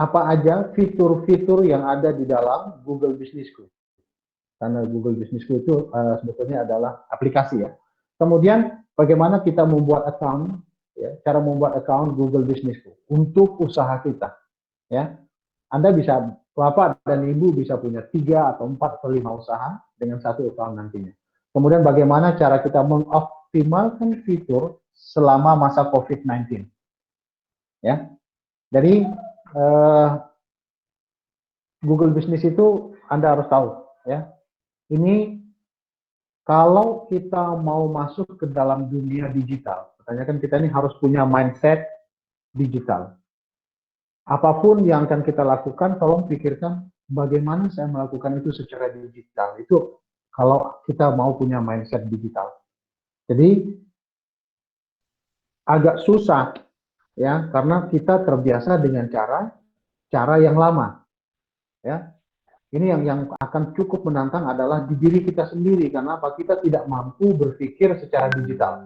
apa aja fitur-fitur yang ada di dalam Google Business School. Karena Google Business School itu sebetulnya adalah aplikasi ya. Kemudian bagaimana kita membuat account, ya, cara membuat account Google Business School untuk usaha kita. Ya, Anda bisa, Bapak dan Ibu bisa punya 3 atau 4 atau 5 usaha dengan satu account nantinya. Kemudian bagaimana cara kita mengoptimalkan fitur selama masa COVID-19. Ya, jadi Google Business itu Anda harus tahu. Ya, ini kalau kita mau masuk ke dalam dunia digital, katanya kan kita ini harus punya mindset digital. Apapun yang akan kita lakukan, tolong pikirkan bagaimana saya melakukan itu secara digital. Itu kalau kita mau punya mindset digital. Jadi agak susah ya, karena kita terbiasa dengan cara yang lama. Ya, ini yang akan cukup menantang adalah di diri kita sendiri, karena apa? Kita tidak mampu berpikir secara digital.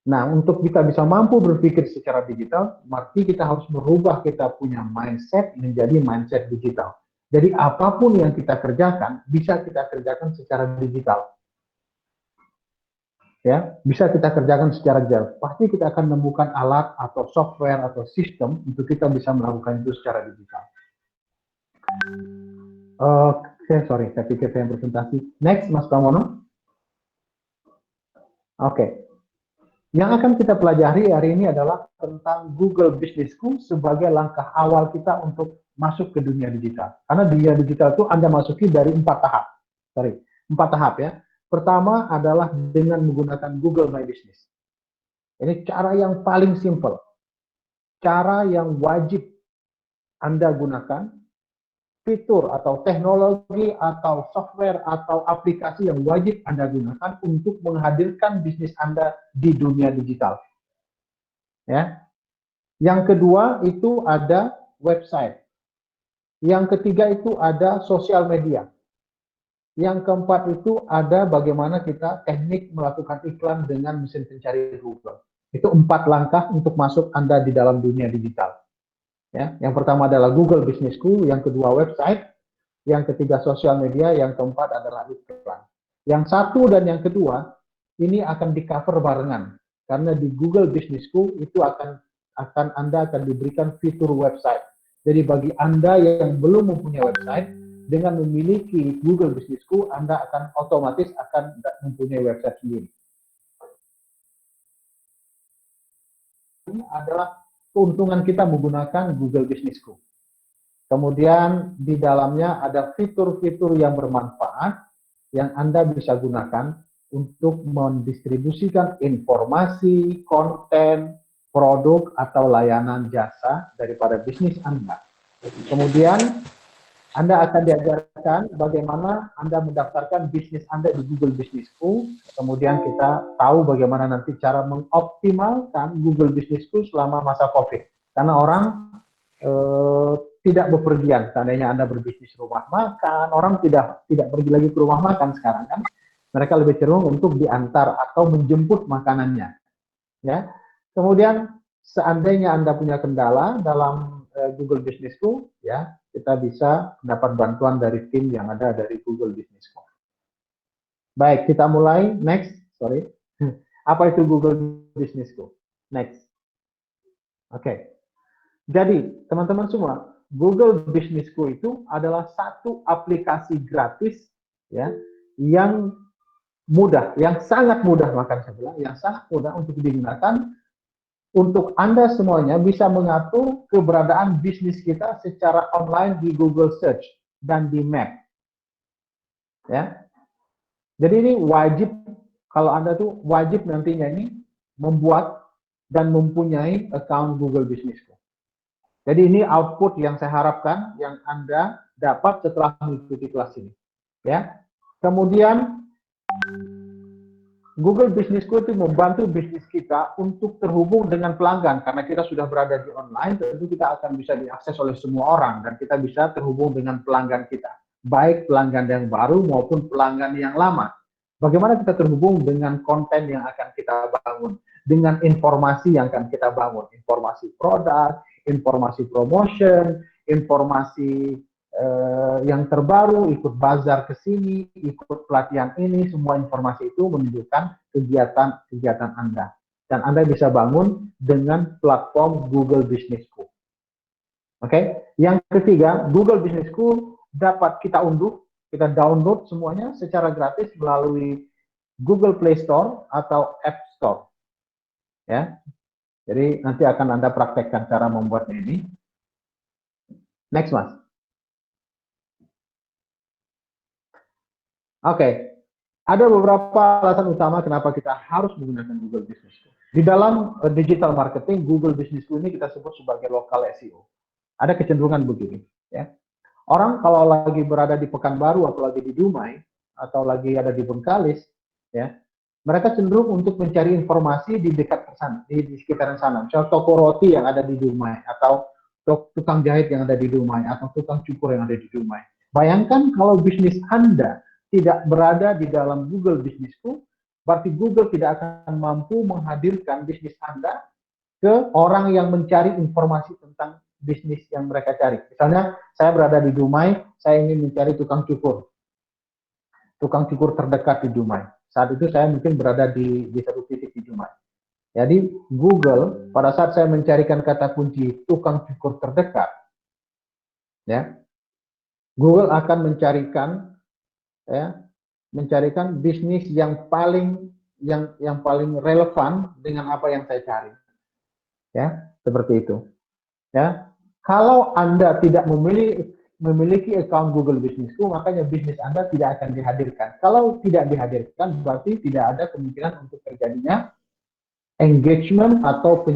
Nah, untuk kita bisa mampu berpikir secara digital, berarti kita harus merubah kita punya mindset menjadi mindset digital. Jadi apapun yang kita kerjakan, bisa kita kerjakan secara digital. Ya, bisa kita kerjakan secara digital. Pasti kita akan menemukan alat atau software atau sistem untuk kita bisa melakukan itu secara digital. Sorry, saya pikir saya presentasi. Next, Mas Pramono. Oke. Yang akan kita pelajari hari ini adalah tentang Google Business School sebagai langkah awal kita untuk masuk ke dunia digital. Karena dunia digital itu Anda masuki dari 4 tahap. 4 tahap ya. Pertama adalah dengan menggunakan Google My Business. Ini cara yang paling simple. Cara yang wajib Anda gunakan, fitur atau teknologi atau software atau aplikasi yang wajib Anda gunakan untuk menghadirkan bisnis Anda di dunia digital. Ya. Yang kedua itu ada website. Yang ketiga itu ada sosial media. Yang keempat itu ada bagaimana kita teknik melakukan iklan dengan mesin pencari Google. Itu 4 langkah untuk masuk Anda di dalam dunia digital. Ya, yang pertama adalah Google Business School, yang kedua website, yang ketiga sosial media, yang keempat adalah iklan. Yang satu dan yang kedua ini akan di-cover barengan, karena di Google Business School itu Anda akan diberikan fitur website. Jadi bagi Anda yang belum mempunyai website, dengan memiliki Google Business School, Anda akan otomatis akan mempunyai website sendiri. Ini adalah keuntungan kita menggunakan Google Business School. Kemudian di dalamnya ada fitur-fitur yang bermanfaat yang Anda bisa gunakan untuk mendistribusikan informasi, konten, produk, atau layanan jasa daripada bisnis Anda. Kemudian Anda akan diajarkan bagaimana Anda mendaftarkan bisnis Anda di Google Business School. Kemudian kita tahu bagaimana nanti cara mengoptimalkan Google Business School selama masa COVID. Karena orang tidak bepergian. Seandainya Anda berbisnis rumah makan, orang tidak pergi lagi ke rumah makan sekarang kan. Mereka lebih cenderung untuk diantar atau menjemput makanannya. Ya. Kemudian seandainya Anda punya kendala dalam Google Business School, ya, kita bisa dapat bantuan dari tim yang ada dari Google Business School. Baik, kita mulai. Next, sorry. Apa itu Google Business School? Next. Oke. Jadi, teman-teman semua, Google Business School itu adalah satu aplikasi gratis ya, yang mudah, yang sangat mudah, makan saya bilang, yang sangat mudah untuk digunakan untuk Anda semuanya bisa mengatur keberadaan bisnis kita secara online di Google Search dan di Map. Ya. Jadi ini wajib, kalau Anda tuh wajib nantinya ini membuat dan mempunyai account Google Business School. Jadi ini output yang saya harapkan yang Anda dapat setelah mengikuti kelas ini. Ya. Kemudian Google Business School itu membantu bisnis kita untuk terhubung dengan pelanggan. Karena kita sudah berada di online, tentu kita akan bisa diakses oleh semua orang dan kita bisa terhubung dengan pelanggan kita. Baik pelanggan yang baru maupun pelanggan yang lama. Bagaimana kita terhubung dengan konten yang akan kita bangun, dengan informasi yang akan kita bangun, informasi produk, informasi promotion, informasi yang terbaru, ikut bazar ke sini, ikut pelatihan ini, semua informasi itu menunjukkan kegiatan Anda. Dan Anda bisa bangun dengan platform Google Business School. Oke, yang ketiga, Google Business School dapat kita unduh, kita download semuanya secara gratis melalui Google Play Store atau App Store. Ya, jadi nanti akan Anda praktekkan cara membuatnya ini. Next, Mas. Oke, ada beberapa alasan utama kenapa kita harus menggunakan Google Business School. Di dalam digital marketing, Google Business School ini kita sebut sebagai local SEO. Ada kecenderungan begini, ya. Orang kalau lagi berada di Pekanbaru atau lagi di Dumai atau lagi ada di Bengkalis, ya, mereka cenderung untuk mencari informasi di dekat sana, di sekitaran sana. Misalnya toko roti yang ada di Dumai atau tukang jahit yang ada di Dumai atau tukang cukur yang ada di Dumai. Bayangkan kalau bisnis Anda tidak berada di dalam Google Business School, berarti Google tidak akan mampu menghadirkan bisnis Anda ke orang yang mencari informasi tentang bisnis yang mereka cari. Misalnya, saya berada di Dumai, saya ingin mencari tukang cukur terdekat di Dumai. Saat itu saya mungkin berada di satu titik di Dumai. Jadi Google pada saat saya mencarikan kata kunci tukang cukur terdekat, ya, Google akan mencarikan bisnis yang paling relevan dengan apa yang saya cari. Ya, seperti itu. Ya. Kalau Anda tidak memiliki account Google Business School, makanya bisnis Anda tidak akan dihadirkan. Kalau tidak dihadirkan, berarti tidak ada kemungkinan untuk terjadinya engagement atau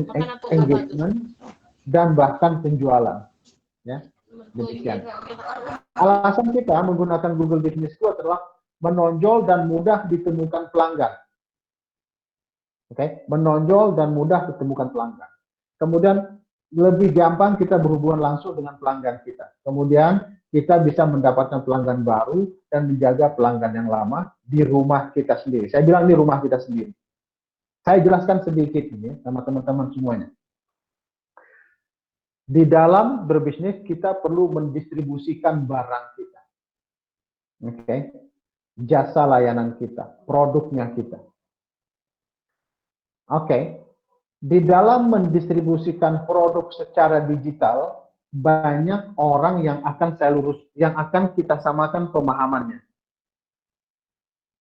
engagement dan bahkan penjualan. Ya, demikian. Alasan kita menggunakan Google Business School adalah menonjol dan mudah ditemukan pelanggan. Oke, menonjol dan mudah ditemukan pelanggan. Kemudian lebih gampang kita berhubungan langsung dengan pelanggan kita. Kemudian kita bisa mendapatkan pelanggan baru dan menjaga pelanggan yang lama di rumah kita sendiri. Saya bilang di rumah kita sendiri. Saya jelaskan sedikit ini sama teman-teman semuanya. Di dalam berbisnis kita perlu mendistribusikan barang kita. Oke. Jasa layanan kita, produknya kita. Oke. Di dalam mendistribusikan produk secara digital, banyak orang yang akan kita samakan pemahamannya.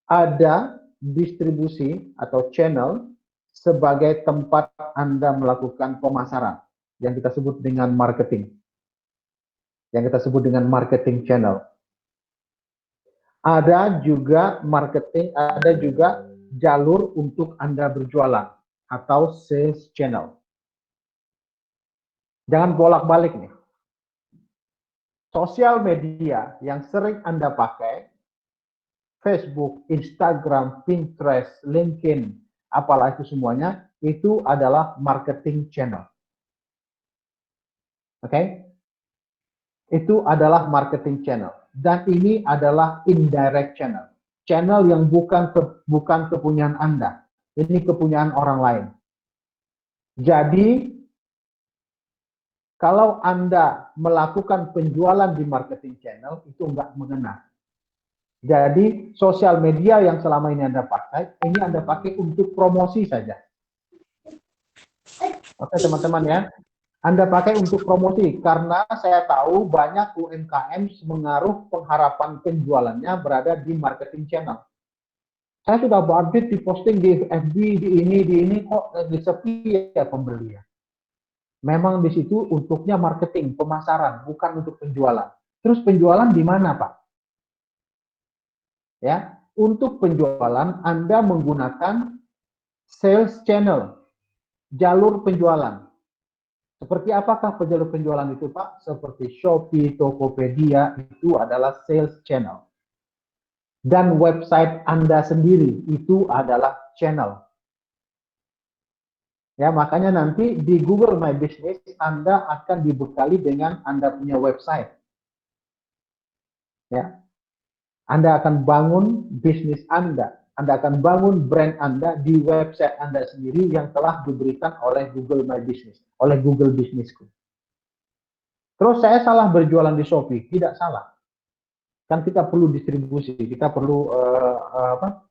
Ada distribusi atau channel sebagai tempat Anda melakukan pemasaran, yang kita sebut dengan marketing. Yang kita sebut dengan marketing channel. Ada juga jalur untuk Anda berjualan atau sales channel. Jangan bolak-balik nih. Sosial media yang sering Anda pakai, Facebook, Instagram, Pinterest, LinkedIn, apalah itu semuanya, itu adalah marketing channel. Oke? Itu adalah marketing channel. Dan ini adalah indirect channel. Channel yang bukan kepunyaan Anda. Ini kepunyaan orang lain. Jadi, kalau Anda melakukan penjualan di marketing channel, itu enggak mengena. Jadi, sosial media yang selama ini Anda pakai, ini Anda pakai untuk promosi saja. Oke, teman-teman ya. Anda pakai untuk promosi, karena saya tahu banyak UMKM menaruh pengharapan penjualannya berada di marketing channel. Saya sudah budget di posting di FB, di ini, kok lagi sepi ya pembelian. Memang di situ untuknya marketing, pemasaran, bukan untuk penjualan. Terus penjualan di mana, Pak? Ya, untuk penjualan Anda menggunakan sales channel, jalur penjualan. Seperti apakah jalur penjualan itu, Pak? Seperti Shopee, Tokopedia, itu adalah sales channel. Dan website Anda sendiri itu adalah channel. Ya, makanya nanti di Google My Business Anda akan dibekali dengan Anda punya website. Ya. Anda akan bangun bisnis Anda akan bangun brand Anda di website Anda sendiri yang telah diberikan oleh Google My Business, oleh Google Business School. Terus saya salah berjualan di Shopee? Tidak salah. Kan kita perlu distribusi, kita perlu apa?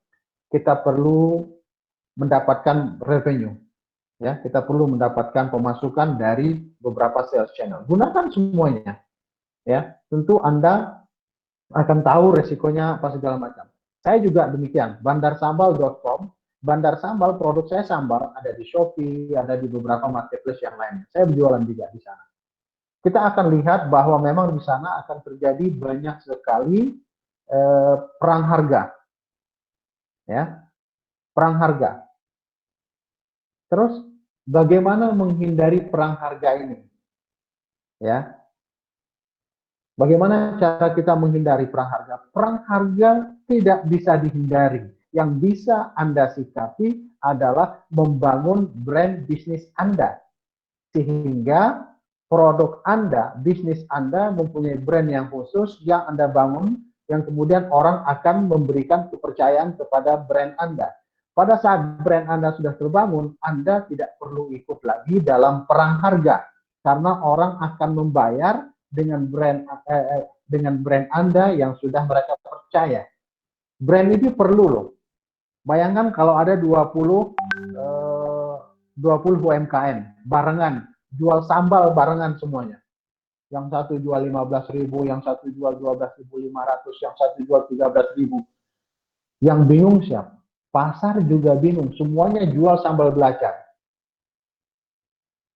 Kita perlu mendapatkan revenue, ya. Kita perlu mendapatkan pemasukan dari beberapa sales channel. Gunakan semuanya, ya. Tentu Anda akan tahu resikonya apa segala macam. Saya juga demikian. Bandarsambal.com, Bandar Sambal, produk saya sambal, ada di Shopee, ada di beberapa marketplace yang lain. Saya berjualan juga di sana. Kita akan lihat bahwa memang di sana akan terjadi banyak sekali perang harga, ya, perang harga. Terus bagaimana menghindari perang harga ini, ya? Bagaimana cara kita menghindari perang harga? Perang harga tidak bisa dihindari. Yang bisa Anda sikapi adalah membangun brand bisnis Anda. Sehingga produk Anda, bisnis Anda mempunyai brand yang khusus yang Anda bangun, yang kemudian orang akan memberikan kepercayaan kepada brand Anda. Pada saat brand Anda sudah terbangun, Anda tidak perlu ikut lagi dalam perang harga. Karena orang akan membayar dengan brand Anda yang sudah mereka percaya. Brand itu perlu loh. Bayangkan kalau ada 20 UMKM barengan, jual sambal barengan semuanya. Yang satu jual 15.000, yang satu jual 12.500, yang satu jual 13.000. Yang bingung siapa? Pasar juga bingung, semuanya jual sambal belacan.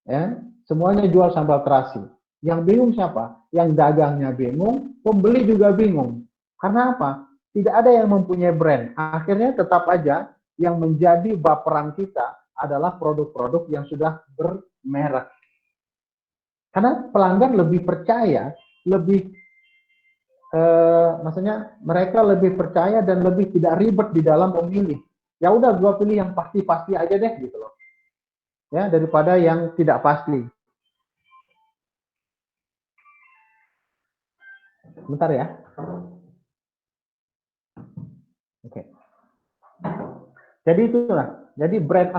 Ya, semuanya jual sambal terasi. Yang bingung siapa? Yang dagangnya bingung, pembeli juga bingung. Karena apa? Tidak ada yang mempunyai brand. Akhirnya tetap aja yang menjadi baperan kita adalah produk-produk yang sudah bermerek. Karena pelanggan lebih percaya, maksudnya mereka lebih percaya dan lebih tidak ribet di dalam memilih. Ya udah, gua pilih yang pasti-pasti aja deh gitu loh. Ya, daripada yang tidak pasti. Bentar ya. Oke. Jadi itulah. Jadi brand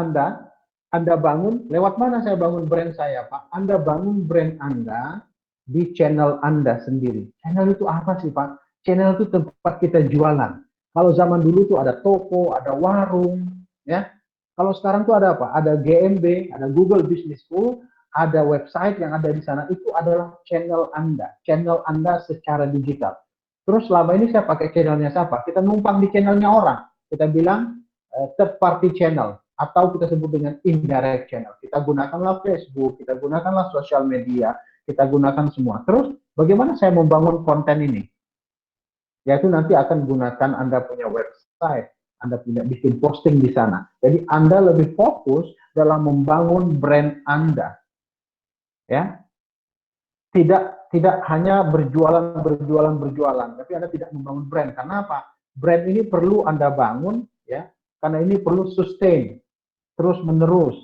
Anda bangun, lewat mana saya bangun brand saya, Pak? Anda bangun brand Anda di channel Anda sendiri. Channel itu apa sih, Pak? Channel itu tempat kita jualan. Kalau zaman dulu tuh ada toko, ada warung, ya. Kalau sekarang tuh ada apa? Ada GMB, ada Google Business School, ada website yang ada di sana. Itu adalah channel Anda secara digital. Terus selama ini saya pakai channelnya siapa? Kita numpang di channelnya orang. Kita bilang third party channel atau kita sebut dengan indirect channel. Kita gunakanlah Facebook, kita gunakanlah sosial media, kita gunakan semua. Terus bagaimana saya membangun konten ini? Yaitu nanti akan gunakan Anda punya website, Anda punya bikin posting di sana. Jadi Anda lebih fokus dalam membangun brand Anda. Ya. Tidak hanya berjualan, tapi Anda tidak membangun brand. Karena apa? Brand ini perlu Anda bangun, ya, karena ini perlu sustain, terus menerus,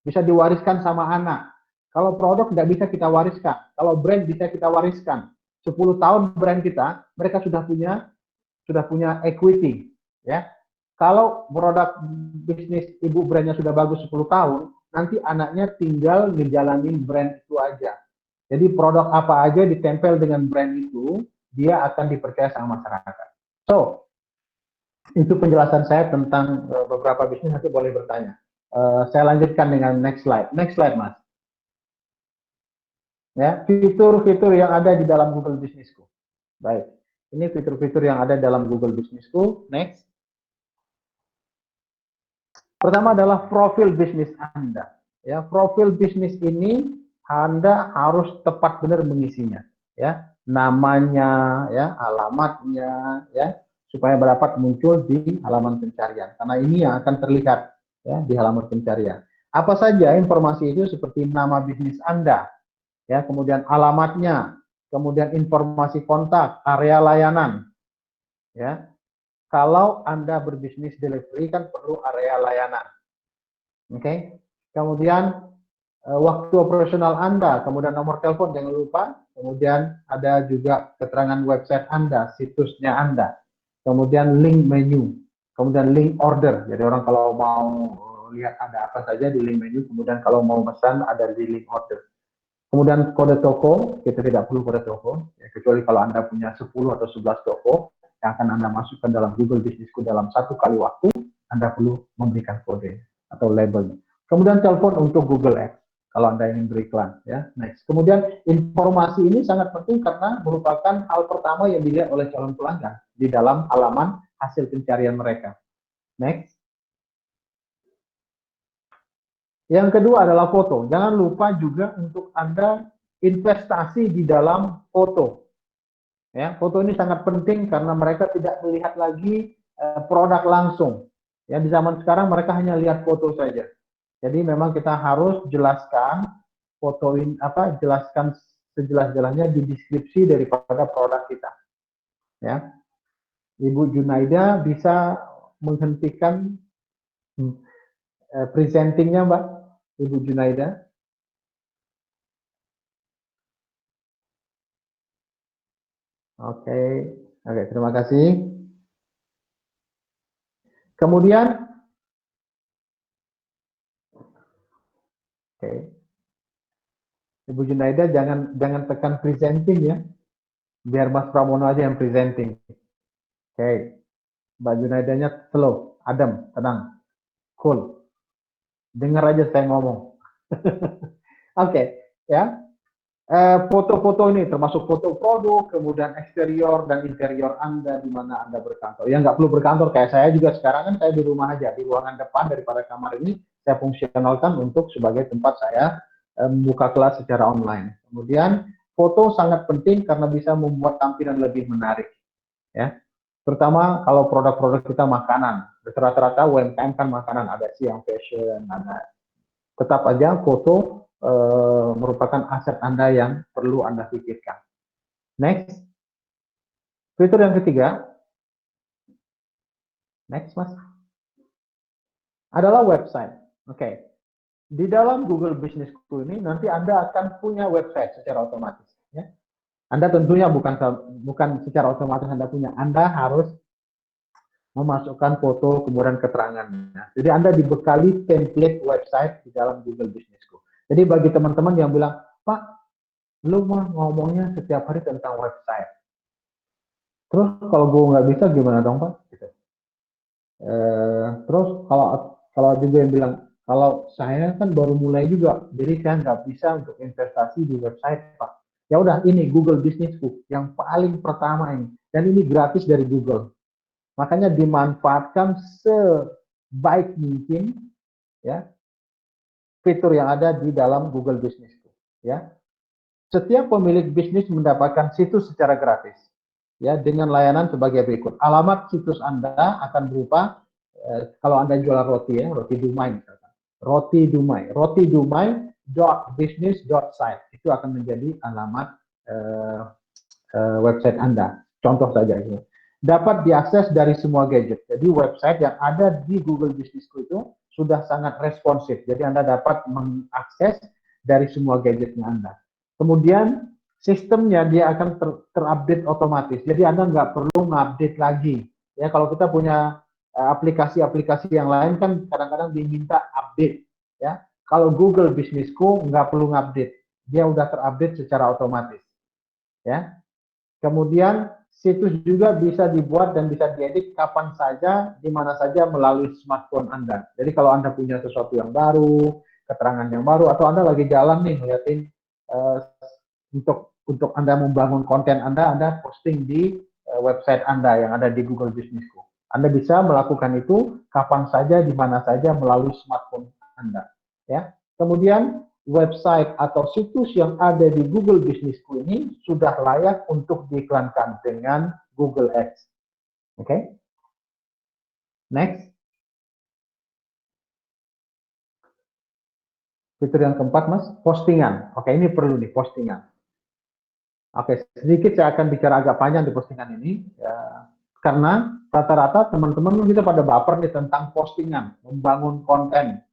bisa diwariskan sama anak. Kalau produk tidak bisa kita wariskan, kalau brand bisa kita wariskan. 10 tahun brand kita, mereka sudah punya equity, ya. Kalau produk bisnis ibu brandnya sudah bagus 10 tahun, nanti anaknya tinggal ngejalanin brand itu aja. Jadi produk apa aja ditempel dengan brand itu, dia akan dipercaya sama masyarakat. So, itu penjelasan saya tentang beberapa bisnis, nanti boleh bertanya. Saya lanjutkan dengan next slide. Next slide, Mas. Ya, fitur-fitur yang ada di dalam Google Business School. Baik, ini fitur-fitur yang ada dalam Google Business School. Next. Pertama adalah profil bisnis Anda. Ya, profil bisnis ini Anda harus tepat benar mengisinya. Ya, namanya, ya, alamatnya, ya, supaya dapat muncul di halaman pencarian. Karena ini yang akan terlihat, ya, di halaman pencarian. Apa saja informasi itu seperti nama bisnis Anda, ya, kemudian alamatnya, kemudian informasi kontak, area layanan, ya. Kalau Anda berbisnis delivery kan perlu area layanan. Oke. Okay? Kemudian waktu operasional Anda, kemudian nomor telepon jangan lupa, kemudian ada juga keterangan website Anda, situsnya Anda. Kemudian link menu, kemudian link order. Jadi orang kalau mau lihat ada apa saja di link menu, kemudian kalau mau pesan ada di link order. Kemudian kode toko, kita tidak perlu kode toko, ya, kecuali kalau Anda punya 10 atau 11 toko yang akan Anda masukkan dalam Google Business School dalam satu kali waktu, Anda perlu memberikan kode atau label. Kemudian telepon untuk Google Ads, kalau Anda ingin beriklan. Ya. Next. Kemudian informasi ini sangat penting karena merupakan hal pertama yang dilihat oleh calon pelanggan di dalam halaman hasil pencarian mereka. Next. Yang kedua adalah foto. Jangan lupa juga untuk Anda investasi di dalam foto. Ya, foto ini sangat penting karena mereka tidak melihat lagi produk langsung. Ya, di zaman sekarang mereka hanya lihat foto saja. Jadi memang kita harus jelaskan fotoin jelaskan sejelas-jelasnya di deskripsi daripada produk kita. Ya. Ibu Junaida bisa menghentikan presentingnya, Mbak, Ibu Junaida. Oke, oke, terima kasih. Kemudian, oke, Ibu Junaida jangan tekan presenting ya, biar Mas Pramono aja yang presenting. Oke, Mbak Junaidanya slow, adem, tenang, cool. Dengar aja saya ngomong. Oke, ya. Foto-foto ini termasuk foto produk, kemudian eksterior dan interior Anda di mana Anda berkantor. Ya nggak perlu berkantor, kayak saya juga sekarang kan saya di rumah aja, di ruangan depan daripada kamar ini saya fungsionalkan untuk sebagai tempat saya membuka kelas secara online. Kemudian foto sangat penting karena bisa membuat tampilan lebih menarik, ya. Terutama kalau produk-produk kita makanan, rata-rata UMKM kan makanan, ada sih yang fashion, ada tetap aja foto merupakan aset Anda yang perlu Anda pikirkan. Next, fitur yang ketiga, next Mas, adalah website. Oke, di dalam Google Business School ini nanti Anda akan punya website secara otomatis. Ya. Anda tentunya bukan secara otomatis Anda punya, Anda harus memasukkan foto kemudian keterangannya. Jadi Anda dibekali template website di dalam Google Business School. Jadi bagi teman-teman yang bilang, Pak, lu mah ngomongnya setiap hari tentang website. Terus kalau gue nggak bisa gimana dong Pak? Gitu. Terus kalau juga yang bilang, kalau saya kan baru mulai juga, jadi saya nggak bisa untuk investasi di website Pak. Ya udah, ini Google Business School yang paling pertama ini, dan ini gratis dari Google. Makanya dimanfaatkan sebaik mungkin, ya, fitur yang ada di dalam Google Business School. Ya, setiap pemilik bisnis mendapatkan situs secara gratis, ya, dengan layanan sebagai berikut. Alamat situs Anda akan berupa kalau Anda jual roti, ya, roti Dumai misalkan. Roti Dumai.business.site itu akan menjadi alamat website Anda. Contoh saja ini. Dapat diakses dari semua gadget. Jadi website yang ada di Google Business School itu sudah sangat responsif. Jadi Anda dapat mengakses dari semua gadgetnya Anda. Kemudian sistemnya dia akan terupdate otomatis. Jadi Anda nggak perlu ngupdate lagi. Ya, kalau kita punya aplikasi-aplikasi yang lain kan kadang-kadang diminta update. Ya, kalau Google Business School nggak perlu ngupdate. Dia udah terupdate secara otomatis. Ya, kemudian situs juga bisa dibuat dan bisa diedit kapan saja, di mana saja melalui smartphone Anda. Jadi kalau Anda punya sesuatu yang baru, keterangan yang baru, atau Anda lagi jalan nih ngeliatin untuk Anda membangun konten Anda posting di website Anda yang ada di Google Business School. Anda bisa melakukan itu kapan saja, di mana saja melalui smartphone Anda. Ya. Kemudian website atau situs yang ada di Google Business School ini sudah layak untuk diiklankan dengan Google Ads. Oke? Okay? Next. Fitur yang keempat, Mas, postingan. Oke, ini perlu nih, postingan. Oke, sedikit saya akan bicara agak panjang di postingan ini, ya, karena rata-rata teman-teman kita pada baper nih tentang postingan, membangun konten.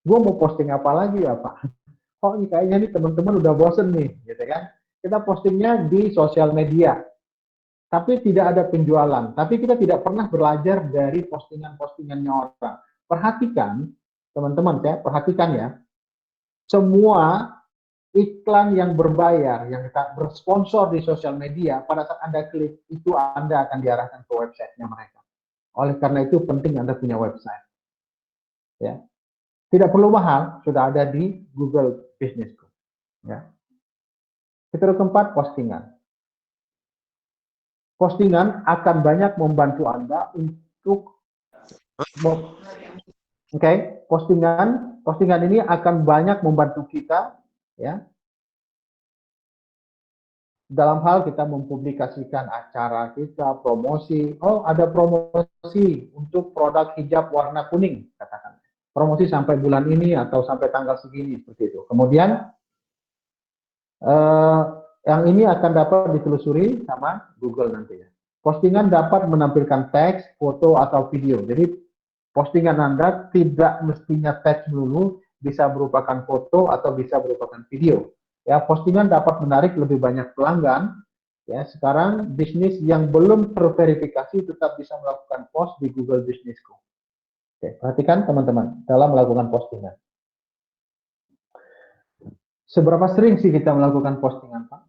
Gue mau posting apa lagi ya Pak? Oh, ini kayaknya nih teman-teman udah bosen nih, gitu kan? Kita postingnya di sosial media, tapi tidak ada penjualan. Tapi kita tidak pernah belajar dari postingan-postingannya orang. Perhatikan, teman-teman, ya, perhatikan ya, semua iklan yang berbayar, yang kita bersponsor di sosial media, pada saat Anda klik itu Anda akan diarahkan ke websitenya mereka. Oleh karena itu penting Anda punya website. Ya, tidak perlu mahal, sudah ada di Google Business School. Ya. Fitur keempat, postingan. Postingan akan banyak membantu Anda untuk postingan ini akan banyak membantu kita, ya, dalam hal kita mempublikasikan acara kita, promosi. Oh, ada promosi untuk produk hijab warna kuning, katakan. Promosi sampai bulan ini atau sampai tanggal segini, seperti itu. Kemudian yang ini akan dapat ditelusuri sama Google nanti ya. Postingan dapat menampilkan teks, foto, atau video. Jadi postingan Anda tidak mestinya teks melulu, bisa merupakan foto atau bisa merupakan video. Ya, postingan dapat menarik lebih banyak pelanggan. Ya, sekarang bisnis yang belum terverifikasi tetap bisa melakukan post di Google Business School. Oke, perhatikan teman-teman dalam melakukan postingan. Seberapa sering sih kita melakukan postingan, Pak?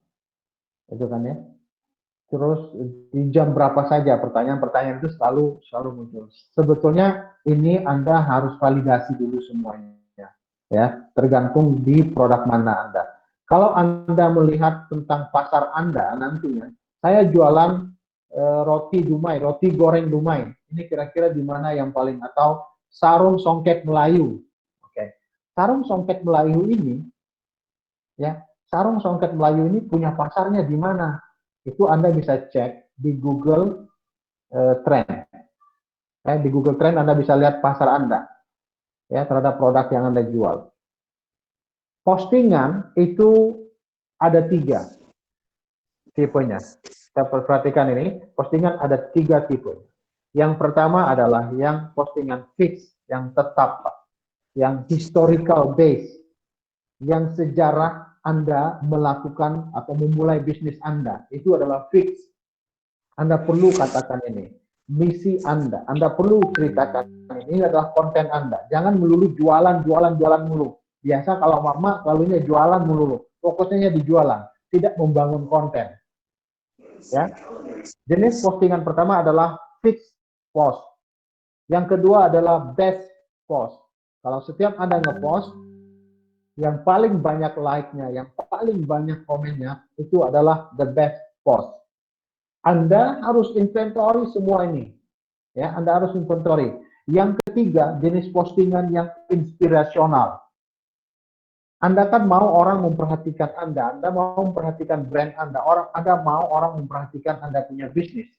Itu kan ya. Terus di jam berapa saja? Pertanyaan-pertanyaan itu selalu muncul. Sebetulnya ini Anda harus validasi dulu semuanya, ya, tergantung di produk mana Anda. Kalau Anda melihat tentang pasar Anda nantinya, saya jualan roti Dumai, roti goreng Dumai. Ini kira-kira di mana yang paling, atau sarung songket Melayu. Oke. Sarung songket Melayu ini, ya, sarung songket Melayu ini punya pasarnya di mana? Itu Anda bisa cek di Google Trend. Di Google Trend Anda bisa lihat pasar Anda, ya, terhadap produk yang Anda jual. Postingan itu ada 3 tipenya. Kita perhatikan ini, postingan ada 3 tipe. Yang pertama adalah yang postingan fix, yang tetap, yang historical base, yang sejarah Anda melakukan atau memulai bisnis Anda, itu adalah fix. Anda perlu katakan ini, misi Anda perlu ceritakan ini adalah konten Anda. Jangan melulu jualan mulu. Biasa kalau mama selalunya jualan melulu, fokusnya di jualan, tidak membangun konten. Ya. Jenis postingan pertama adalah fixed post. Yang kedua adalah best post. Kalau setiap Anda ngepost, yang paling banyak like-nya, yang paling banyak komennya, itu adalah the best post. Anda harus inventory semua ini. Ya, Anda harus inventory. Yang ketiga, jenis postingan yang inspirasional. Anda kan mau orang memperhatikan Anda mau memperhatikan brand Anda mau orang memperhatikan Anda punya bisnis.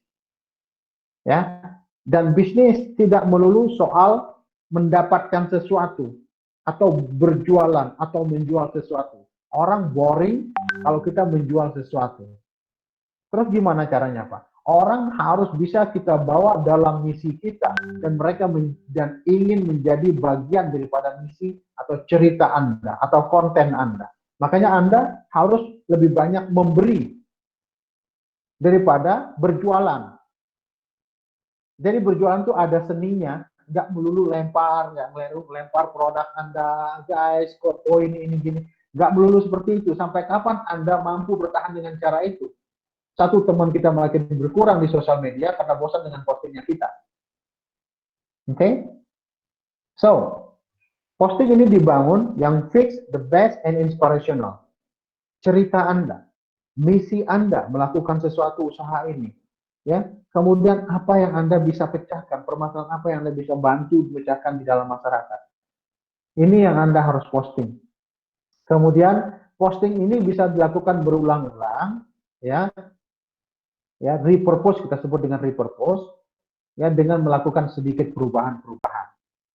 Ya. Dan bisnis tidak melulu soal mendapatkan sesuatu atau berjualan atau menjual sesuatu. Orang boring kalau kita menjual sesuatu. Terus gimana caranya, Pak? Orang harus bisa kita bawa dalam misi kita, dan mereka dan ingin menjadi bagian daripada misi atau cerita Anda atau konten Anda. Makanya Anda harus lebih banyak memberi daripada berjualan. Jadi berjualan itu ada seninya, nggak melulu lempar produk Anda, guys, kok ini gini. Nggak melulu seperti itu. Sampai kapan Anda mampu bertahan dengan cara itu? Satu, teman kita makin berkurang di sosial media karena bosan dengan postingnya kita. Oke? So, posting ini dibangun yang fix, the best, and inspirational. Cerita Anda, misi Anda melakukan sesuatu usaha ini. Ya, kemudian apa yang Anda bisa pecahkan, permasalahan apa yang Anda bisa bantu pecahkan di dalam masyarakat. Ini yang Anda harus posting. Kemudian posting ini bisa dilakukan berulang-ulang, ya, repurpose, kita sebut dengan repurpose, ya, dengan melakukan sedikit perubahan-perubahan.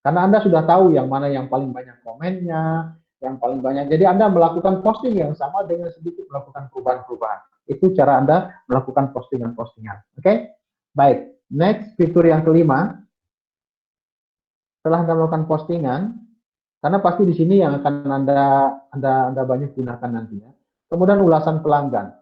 Karena Anda sudah tahu yang mana yang paling banyak komennya, yang paling banyak. Jadi Anda melakukan posting yang sama dengan sedikit melakukan perubahan-perubahan. Itu cara Anda melakukan postingan-postingan. Oke? Baik. Next, fitur yang kelima. Setelah Anda melakukan postingan, karena pasti di sini yang akan Anda banyak gunakan nantinya. Kemudian ulasan pelanggan.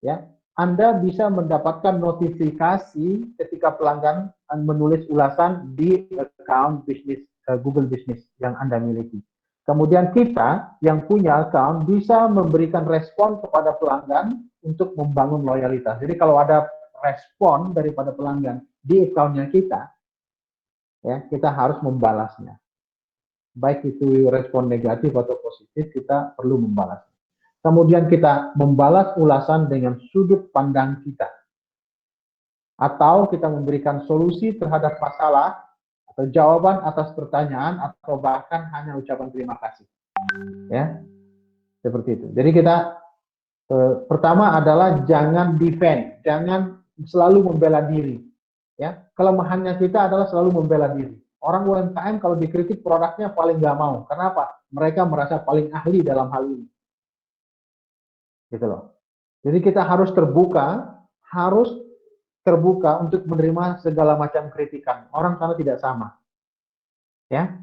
Ya, Anda bisa mendapatkan notifikasi ketika pelanggan menulis ulasan di account bisnis Google Business yang Anda miliki. Kemudian kita yang punya account bisa memberikan respon kepada pelanggan untuk membangun loyalitas. Jadi kalau ada respon daripada pelanggan di account-nya kita, ya kita harus membalasnya. Baik itu respon negatif atau positif, kita perlu membalas. Kemudian kita membalas ulasan dengan sudut pandang kita. Atau kita memberikan solusi terhadap masalah atau jawaban atas pertanyaan atau bahkan hanya ucapan terima kasih. Ya, seperti itu. Jadi kita pertama adalah jangan defend, jangan selalu membela diri. Ya, kelemahannya kita adalah selalu membela diri. Orang UMKM kalau dikritik produknya paling nggak mau. Kenapa? Mereka merasa paling ahli dalam hal ini. Gitu loh. Jadi kita harus terbuka untuk menerima segala macam kritikan. Orang karena tidak sama. Ya,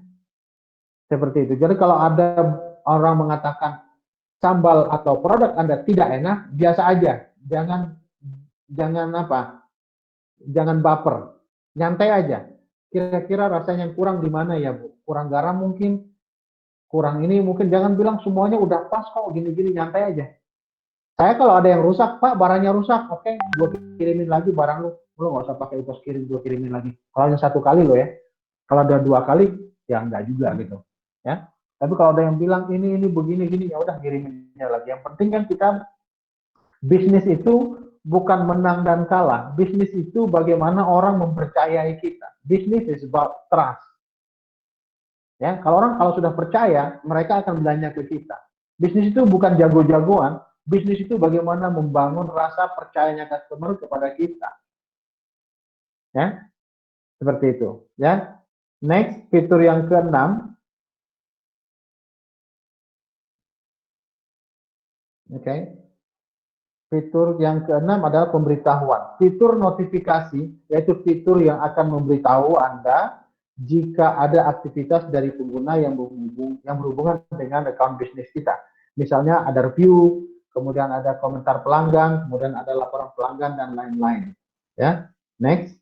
seperti itu. Jadi kalau ada orang mengatakan sambal atau produk Anda tidak enak, biasa aja. Jangan baper. Nyantai aja. Kira-kira rasanya yang kurang di mana ya, Bu? Kurang garam mungkin, kurang ini mungkin, jangan bilang semuanya udah pas kok, gini-gini, nyantai aja. Saya kalau ada yang rusak, Pak, barangnya rusak, oke, gue kirimin lagi barang lu nggak usah pakai ongkos kirim, gue kirimin lagi. Kalau yang satu kali lo ya, kalau ada 2 kali, ya enggak juga gitu, ya. Tapi kalau ada yang bilang ini begini gini, ya udah kiriminnya lagi. Yang penting kan kita bisnis itu bukan menang dan kalah. Bisnis itu bagaimana orang mempercayai kita. Bisnis is about trust. Ya, kalau sudah percaya, mereka akan belanja ke kita. Bisnis itu bukan jago-jagoan. Bisnis itu bagaimana membangun rasa percayanya customer kepada kita. Ya, seperti itu. Ya, next fitur yang keenam. Oke. Fitur yang keenam adalah pemberitahuan. Fitur notifikasi yaitu fitur yang akan memberitahu Anda jika ada aktivitas dari pengguna yang berhubungan dengan account bisnis kita. Misalnya ada review, kemudian ada komentar pelanggan, kemudian ada laporan pelanggan dan lain-lain. Ya, next.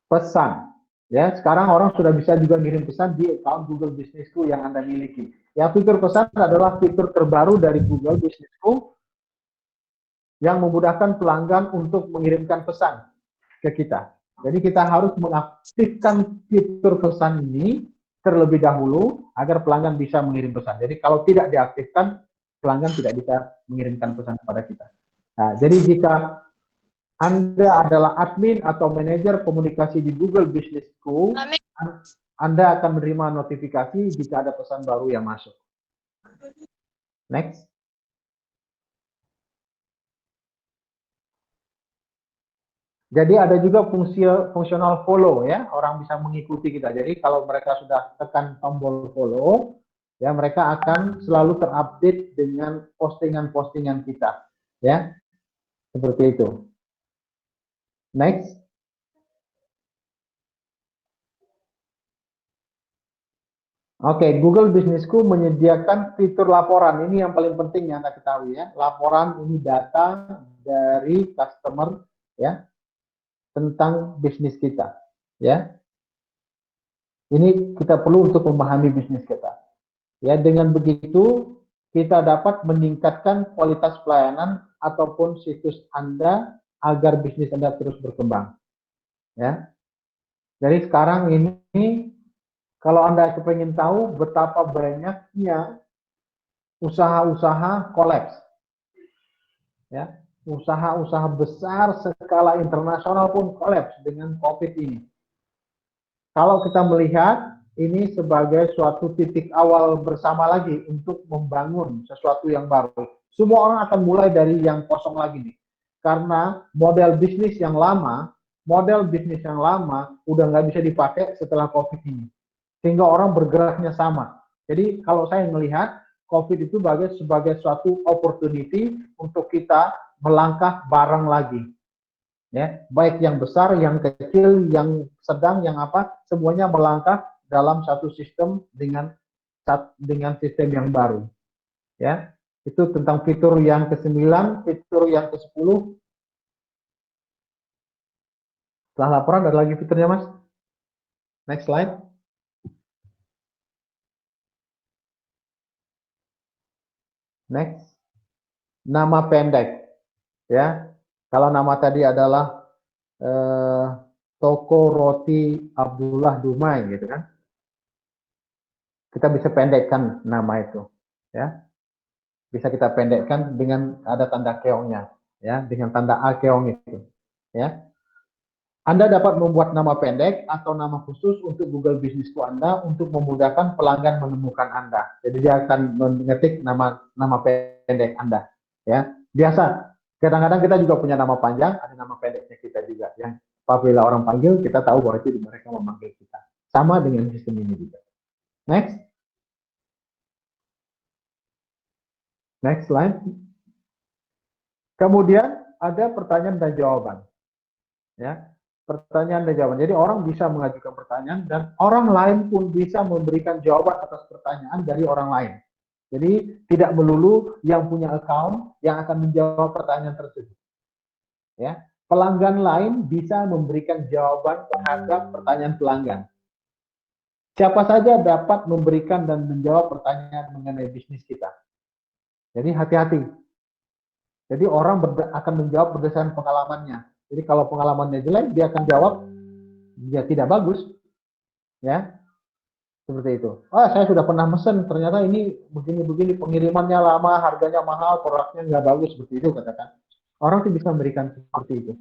Pesan. Ya, sekarang orang sudah bisa juga ngirim pesan di account Google Businessku yang Anda miliki. Ya, fitur pesan adalah fitur terbaru dari Google Businessku yang memudahkan pelanggan untuk mengirimkan pesan ke kita. Jadi kita harus mengaktifkan fitur pesan ini terlebih dahulu agar pelanggan bisa mengirim pesan. Jadi kalau tidak diaktifkan, pelanggan tidak bisa mengirimkan pesan kepada kita. Nah, jadi jika Anda adalah admin atau manajer komunikasi di Google Businessku, Anda akan menerima notifikasi jika ada pesan baru yang masuk. Next. Jadi ada juga fungsional follow ya, orang bisa mengikuti kita. Jadi kalau mereka sudah tekan tombol follow, ya mereka akan selalu terupdate dengan postingan-postingan kita, ya. Seperti itu. Next. Oke, Google Businessku menyediakan fitur laporan. Ini yang paling penting yang Anda ketahui ya. Laporan ini data dari customer ya tentang bisnis kita, ya. Ini kita perlu untuk memahami bisnis kita. Ya, dengan begitu kita dapat meningkatkan kualitas pelayanan ataupun situs Anda agar bisnis Anda terus berkembang. Ya. Jadi sekarang ini kalau Anda ingin tahu betapa banyaknya usaha-usaha kolaps. Ya, usaha-usaha besar skala internasional pun kolaps dengan COVID ini. Kalau kita melihat ini sebagai suatu titik awal bersama lagi untuk membangun sesuatu yang baru. Semua orang akan mulai dari yang kosong lagi nih. Karena model bisnis yang lama udah nggak bisa dipakai setelah COVID ini. Sehingga orang bergeraknya sama. Jadi kalau saya melihat COVID itu sebagai suatu opportunity untuk kita melangkah bareng lagi. Ya, baik yang besar, yang kecil, yang sedang, yang apa, semuanya melangkah dalam satu sistem dengan sistem yang baru. Ya, itu tentang fitur yang ke-9, fitur yang ke-10. Setelah laporan ada lagi fiturnya, Mas. Next slide. Next. Nama pendek. Ya. Kalau nama tadi adalah Toko Roti Abdullah Dumai gitu kan. Kita bisa pendekkan nama itu, ya. Bisa kita pendekkan dengan ada tanda keongnya, ya, dengan tanda A keong itu, ya. Anda dapat membuat nama pendek atau nama khusus untuk Google Businessku Anda untuk memudahkan pelanggan menemukan Anda. Jadi dia akan mengetik nama pendek Anda, ya. Biasa. Kadang-kadang kita juga punya nama panjang, ada nama pendeknya kita juga. Yang apabila orang panggil, kita tahu bahwa itu mereka memanggil kita. Sama dengan sistem ini juga. Next. Next slide. Kemudian ada pertanyaan dan jawaban. Ya, pertanyaan dan jawaban. Jadi orang bisa mengajukan pertanyaan dan orang lain pun bisa memberikan jawaban atas pertanyaan dari orang lain. Jadi tidak melulu yang punya account yang akan menjawab pertanyaan tersebut. Ya, pelanggan lain bisa memberikan jawaban terhadap pertanyaan pelanggan. Siapa saja dapat memberikan dan menjawab pertanyaan mengenai bisnis kita. Jadi hati-hati. Jadi orang akan menjawab berdasarkan pengalamannya. Jadi kalau pengalamannya jelek, dia akan jawab dia tidak bagus, ya seperti itu. Oh, saya sudah pernah mesen, ternyata ini begini-begini, pengirimannya lama, harganya mahal, produknya nggak bagus, seperti itu katakan. Orang tuh bisa memberikan seperti itu,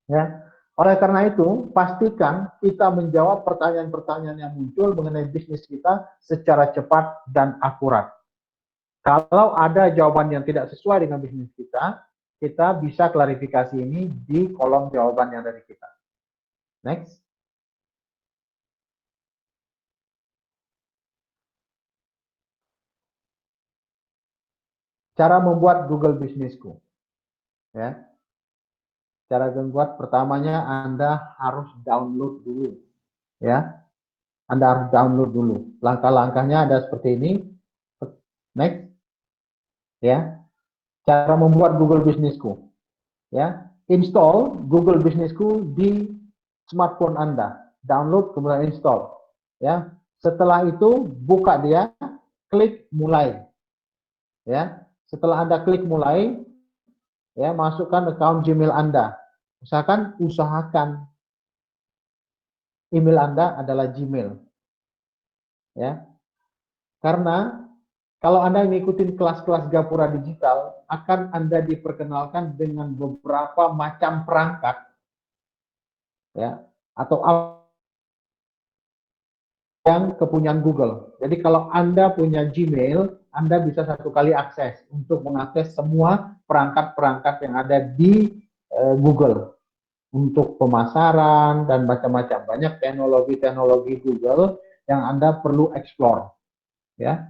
ya. Oleh karena itu, pastikan kita menjawab pertanyaan-pertanyaan yang muncul mengenai bisnis kita secara cepat dan akurat. Kalau ada jawaban yang tidak sesuai dengan bisnis kita, kita bisa klarifikasi ini di kolom jawaban yang dari kita. Next. Cara membuat Google Businessku. Ya. Cara membuat pertamanya Anda harus download dulu. Ya. Anda harus download dulu. Langkah-langkahnya ada seperti ini. Next. Ya. Cara membuat Google Businessku. Ya. Install Google Businessku di smartphone Anda. Download kemudian install. Ya. Setelah itu buka dia, klik mulai. Ya. Setelah Anda klik mulai, ya, masukkan account Gmail Anda. Usahakan email Anda adalah Gmail. Ya. Karena kalau Anda mengikuti kelas-kelas Gapura Digital, akan Anda diperkenalkan dengan beberapa macam perangkat, ya, atau yang kepunyaan Google. Jadi kalau Anda punya Gmail, Anda bisa satu kali akses untuk mengakses semua perangkat-perangkat yang ada di Google untuk pemasaran dan macam-macam. Banyak teknologi-teknologi Google yang Anda perlu explore, ya.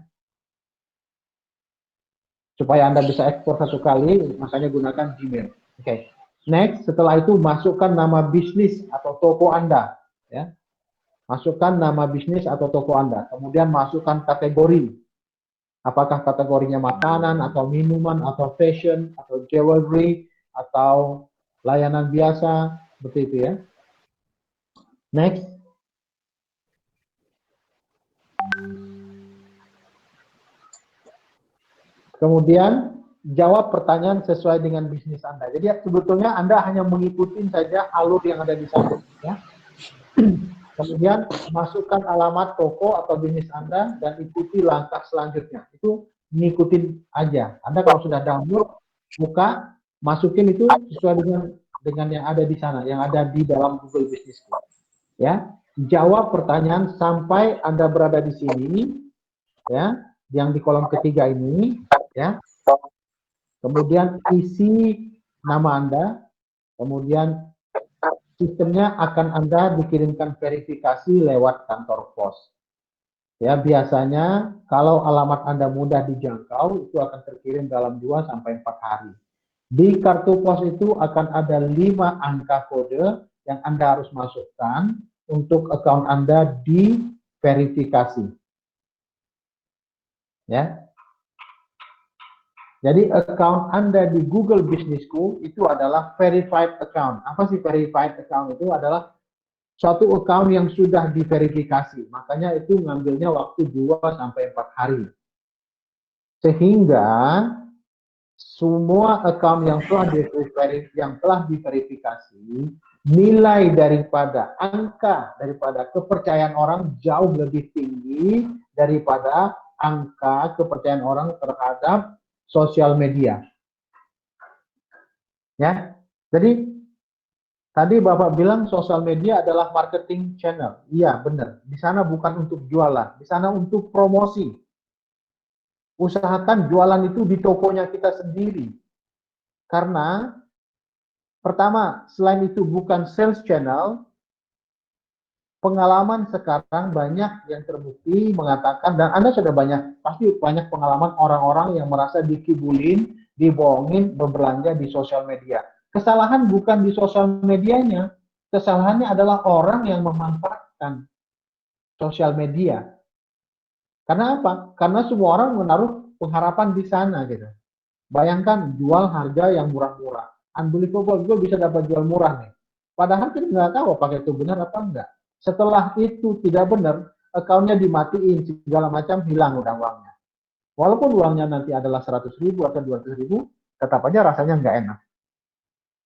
Supaya Anda bisa ekspor satu kali, makanya gunakan Gmail. Oke. Next, setelah itu masukkan nama bisnis atau toko Anda, ya. Masukkan nama bisnis atau toko Anda. Kemudian masukkan kategori. Apakah kategorinya makanan atau minuman atau fashion atau jewelry atau layanan biasa, seperti itu ya. Next. Kemudian jawab pertanyaan sesuai dengan bisnis Anda. Jadi sebetulnya Anda hanya mengikuti saja alur yang ada di sana, ya. Kemudian masukkan alamat toko atau bisnis Anda dan ikuti langkah selanjutnya. Itu ngikutin aja. Anda kalau sudah download, buka, masukin itu sesuai dengan yang ada di sana, yang ada di dalam Google Business. Ya, jawab pertanyaan sampai Anda berada di sini, ya, yang di kolom ketiga ini, ya. Kemudian isi nama Anda, kemudian sistemnya akan Anda dikirimkan verifikasi lewat kantor pos. Ya, biasanya kalau alamat Anda mudah dijangkau, itu akan terkirim dalam 2-4 hari. Di kartu pos itu akan ada 5 angka kode yang Anda harus masukkan untuk account Anda diverifikasi. Ya. Jadi account Anda di Google Business School itu adalah verified account. Apa sih verified account? Itu adalah suatu account yang sudah diverifikasi. Makanya itu ngambilnya waktu 2 sampai 4 hari. Sehingga semua account yang telah diverifikasi, nilai daripada angka daripada kepercayaan orang jauh lebih tinggi daripada angka kepercayaan orang terhadap sosial media. Ya, jadi tadi Bapak bilang sosial media adalah marketing channel. Iya, benar. Di sana bukan untuk jualan, di sana untuk promosi. Usahakan jualan itu di tokonya kita sendiri. Karena pertama, selain itu bukan sales channel, pengalaman sekarang banyak yang terbukti mengatakan, dan Anda sudah pasti banyak pengalaman orang-orang yang merasa dikibulin, dibohongin, berbelanja di sosial media. Kesalahan bukan di sosial medianya, kesalahannya adalah orang yang memanfaatkan sosial media. Karena apa? Karena semua orang menaruh pengharapan di sana gitu. Bayangkan jual harga yang murah-murah. Unbelievable, gue bisa dapat jual murah nih. Padahal kita nggak tahu apakah itu benar apa enggak. Setelah itu tidak benar, akunnya dimatiin, segala macam hilang uangnya. Walaupun uangnya nanti adalah 100.000 atau 200.000, tetap aja rasanya nggak enak.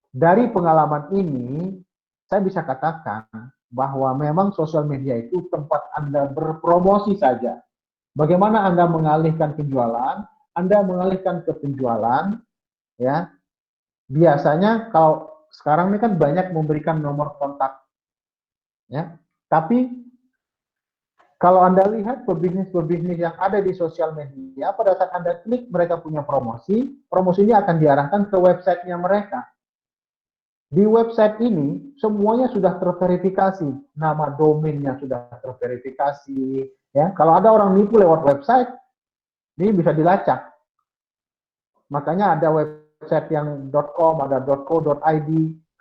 Dari pengalaman ini, saya bisa katakan bahwa memang sosial media itu tempat Anda berpromosi saja. Bagaimana Anda mengalihkan penjualan? Anda mengalihkan ke penjualan, ya. Biasanya kalau sekarang ini kan banyak memberikan nomor kontak, ya. Tapi kalau Anda lihat pebisnis-pebisnis yang ada di sosial media, pada saat Anda klik mereka punya promosi, promosi ini akan diarahkan ke websitenya mereka. Di website ini semuanya sudah terverifikasi, nama domainnya sudah terverifikasi, ya. Kalau ada orang nipu lewat website, ini bisa dilacak. Makanya ada website yang .com, ada .co.id.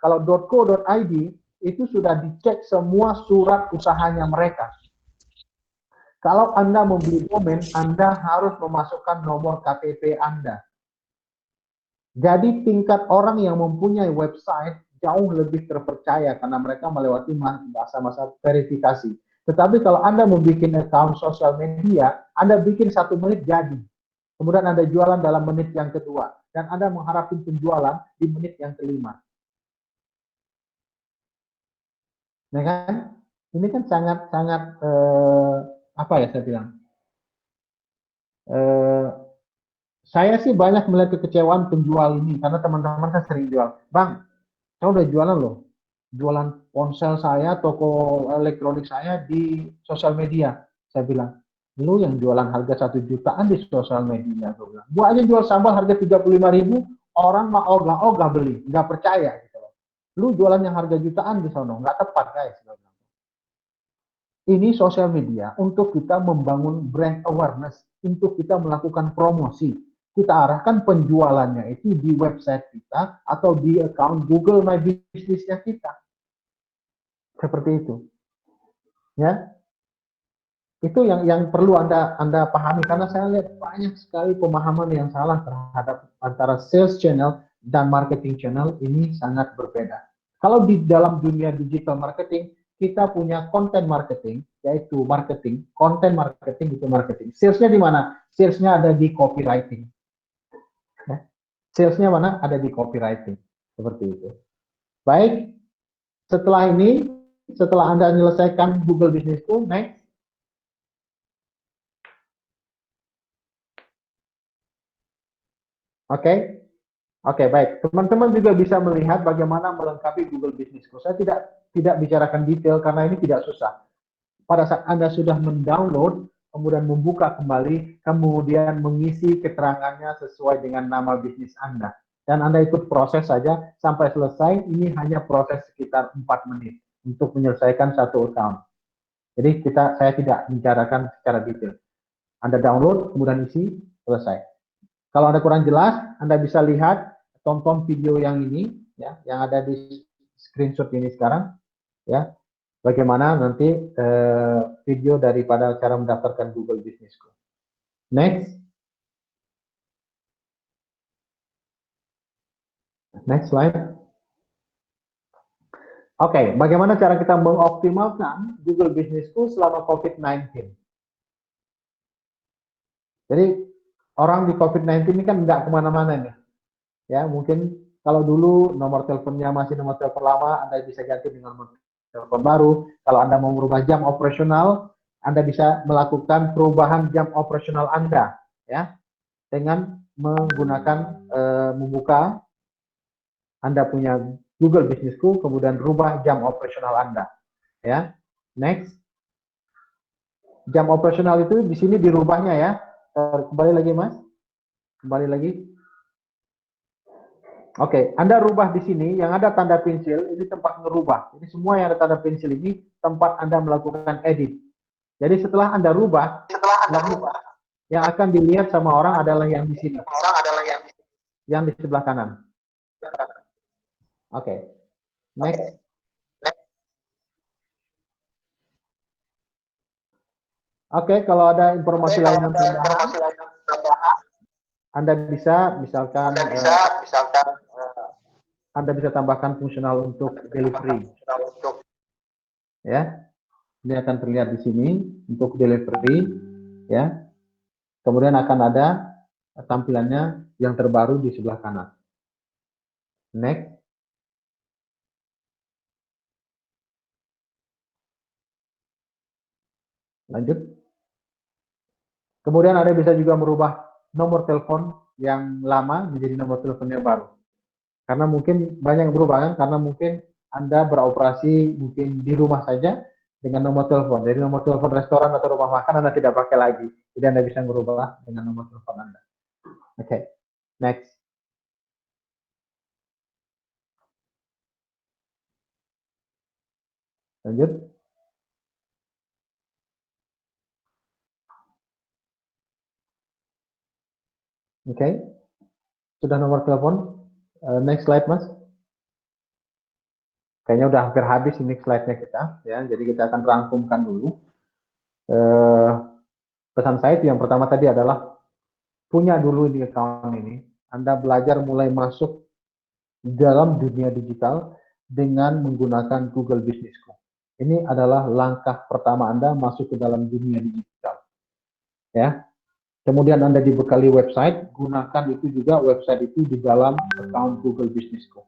Kalau .co.id itu sudah dicek semua surat usahanya mereka. Kalau Anda membeli domain, Anda harus memasukkan nomor KTP Anda. Jadi tingkat orang yang mempunyai website jauh lebih terpercaya karena mereka melewati masa-masa verifikasi. Tetapi kalau Anda membuat account sosial media, Anda bikin 1 menit jadi. Kemudian Anda jualan dalam menit yang kedua. Dan Anda mengharapkan penjualan di menit yang kelima. Nah kan? Ini kan sangat-sangat apa ya saya bilang? Saya sih banyak melihat kekecewaan penjual ini karena teman-teman kan sering jual. Bang, saya udah jualan loh. Jualan ponsel saya, toko elektronik saya di sosial media. Saya bilang, lu yang jualan harga 1 jutaan di sosial media. Gua aja jual sambal harga 35.000, orang mah ogah-ogah beli, nggak percaya gitu loh. Lu jualan yang harga jutaan di sono, nggak tepat guys. Ini sosial media untuk kita membangun brand awareness, untuk kita melakukan promosi. Kita arahkan penjualannya itu di website kita atau di account Google My Business-nya kita. Seperti itu. Ya. Itu yang perlu Anda pahami karena saya lihat banyak sekali pemahaman yang salah terhadap antara sales channel dan marketing channel ini sangat berbeda. Kalau di dalam dunia digital marketing, kita punya content marketing, yaitu marketing, content marketing itu marketing. Salesnya di mana? Salesnya ada di copywriting. Ya. Salesnya mana? Ada di copywriting. Seperti itu. Baik, setelah ini, setelah Anda menyelesaikan Google Business School, next. Oke, oke, baik. Teman-teman juga bisa melihat bagaimana melengkapi Google Business School. Saya tidak bicarakan detail karena ini tidak susah. Pada saat Anda sudah mendownload, kemudian membuka kembali, kemudian mengisi keterangannya sesuai dengan nama bisnis Anda. Dan Anda ikut proses saja sampai selesai. Ini hanya proses sekitar 4 menit untuk menyelesaikan satu account. Jadi saya tidak bicarakan secara detail. Anda download, kemudian isi, selesai. Kalau Anda kurang jelas, Anda bisa lihat, tonton video yang ini, ya, yang ada di screenshot ini sekarang, ya, bagaimana nanti video daripada cara mendaftarkan Google Business School. Next. Next slide. Oke, bagaimana cara kita mengoptimalkan Google Business School selama COVID-19? Jadi orang di COVID-19 ini kan nggak kemana-mana nih. Ya, mungkin kalau dulu nomor teleponnya masih nomor telepon lama, Anda bisa ganti dengan nomor telepon baru. Kalau Anda mau merubah jam operasional, Anda bisa melakukan perubahan jam operasional Anda, ya, dengan menggunakan membuka Anda punya Google Business School, kemudian rubah jam operasional Anda, ya. Next, jam operasional itu di sini dirubahnya ya. Kembali lagi, Mas. Kembali lagi. Oke, Anda rubah di sini, yang ada tanda pensil, ini tempat ngerubah. Jadi semua yang ada tanda pensil ini tempat Anda melakukan edit. Jadi setelah Anda rubah, yang akan dilihat sama orang adalah yang di sini. Yang di sebelah kanan. Oke. Next. Oke, kalau ada informasi lain yang tambahan, Anda bisa misalkan Anda bisa tambahkan fungsional untuk delivery. Ya. Ini akan terlihat di sini untuk delivery, ya. Kemudian akan ada tampilannya yang terbaru di sebelah kanan. Next. Lanjut. Kemudian Anda bisa juga merubah nomor telepon yang lama menjadi nomor telepon yang baru. Karena mungkin banyak yang berubah kan, karena mungkin Anda beroperasi mungkin di rumah saja dengan nomor telepon. Jadi nomor telepon restoran atau rumah makan Anda tidak pakai lagi. Jadi Anda bisa merubah dengan nomor telepon Anda. Oke. Next. Lanjut. Oke. Sudah nomor telepon. Next slide, Mas. Kayaknya udah hampir habis ini slide-nya kita, ya. Jadi kita akan rangkumkan dulu. Pesan saya yang pertama tadi adalah punya dulu di account ini. Anda belajar mulai masuk dalam dunia digital dengan menggunakan Google Business School. Ini adalah langkah pertama Anda masuk ke dalam dunia digital. Ya. Kemudian Anda dibekali website, gunakan itu juga website itu di dalam account Google Business School.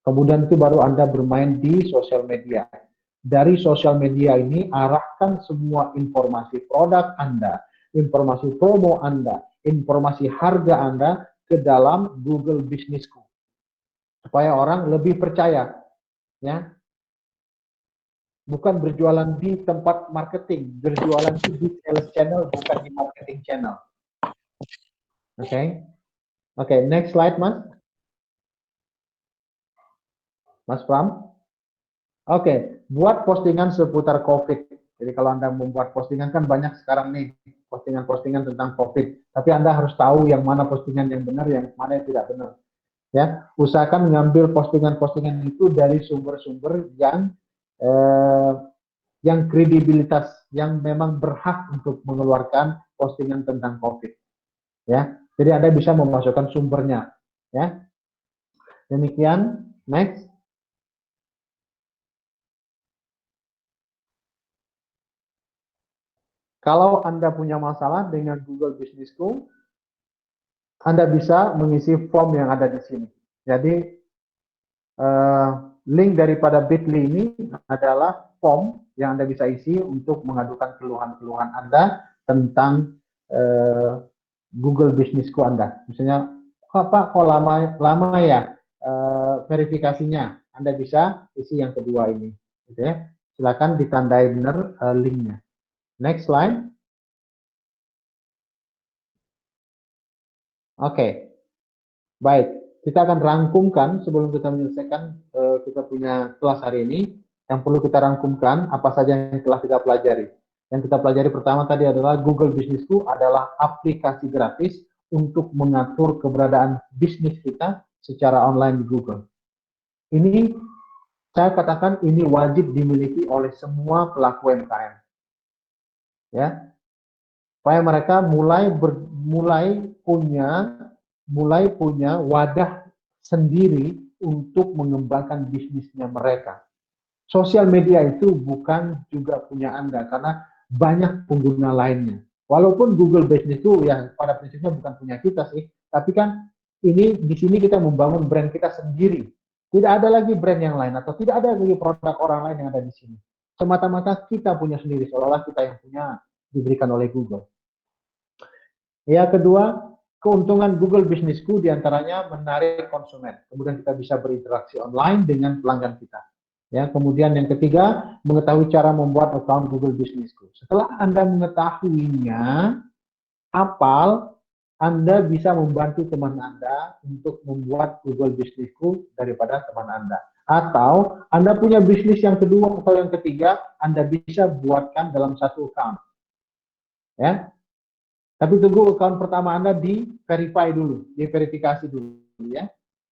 Kemudian itu baru Anda bermain di sosial media. Dari sosial media ini, arahkan semua informasi produk Anda, informasi promo Anda, informasi harga Anda ke dalam Google Business School. Supaya orang lebih percaya. Ya. Bukan berjualan di tempat marketing, berjualan di sales channel, bukan di marketing channel. Oke. Oke, next slide, Mas. Mas Pram. Oke, buat postingan seputar COVID. Jadi kalau Anda membuat postingan kan banyak sekarang nih postingan-postingan tentang COVID. Tapi Anda harus tahu yang mana postingan yang benar, yang mana yang tidak benar. Ya, usahakan mengambil postingan-postingan itu dari sumber-sumber yang kredibilitas, yang memang berhak untuk mengeluarkan postingan tentang COVID. Ya, jadi Anda bisa memasukkan sumbernya. Ya, demikian. Next. Kalau Anda punya masalah dengan Google Business School, Anda bisa mengisi form yang ada di sini. Jadi, link daripada Bitly ini adalah form yang Anda bisa isi untuk mengadukan keluhan-keluhan Anda tentang Google Business School Anda. Misalnya, kok lama ya verifikasinya. Anda bisa isi yang kedua ini. Gitu ya. Silakan ditandai benar linknya. Next slide. Oke, baik. Kita akan rangkumkan sebelum kita menyelesaikan kita punya kelas hari ini. Yang perlu kita rangkumkan apa saja yang telah kita pelajari. Yang kita pelajari pertama tadi adalah Google Business School adalah aplikasi gratis untuk mengatur keberadaan bisnis kita secara online di Google. Ini saya katakan ini wajib dimiliki oleh semua pelaku UMKM. Ya, supaya mereka mulai punya wadah sendiri untuk mengembangkan bisnisnya mereka. Sosial media itu bukan juga punya Anda, karena banyak pengguna lainnya. Walaupun Google Business itu ya pada prinsipnya bukan punya kita sih, tapi kan ini di sini kita membangun brand kita sendiri. Tidak ada lagi brand yang lain atau tidak ada lagi produk orang lain yang ada di sini. Semata-mata kita punya sendiri, seolah-olah kita yang punya diberikan oleh Google. Yang kedua, keuntungan Google Businessku diantaranya menarik konsumen. Kemudian kita bisa berinteraksi online dengan pelanggan kita. Ya, kemudian yang ketiga, mengetahui cara membuat account Google Businessku. Setelah Anda mengetahuinya, hafal, Anda bisa membantu teman Anda untuk membuat Google Businessku daripada teman Anda. Atau Anda punya bisnis yang kedua atau yang ketiga, Anda bisa buatkan dalam satu account. Ya, tapi tunggu account pertama Anda di-verify dulu, diverifikasi dulu ya.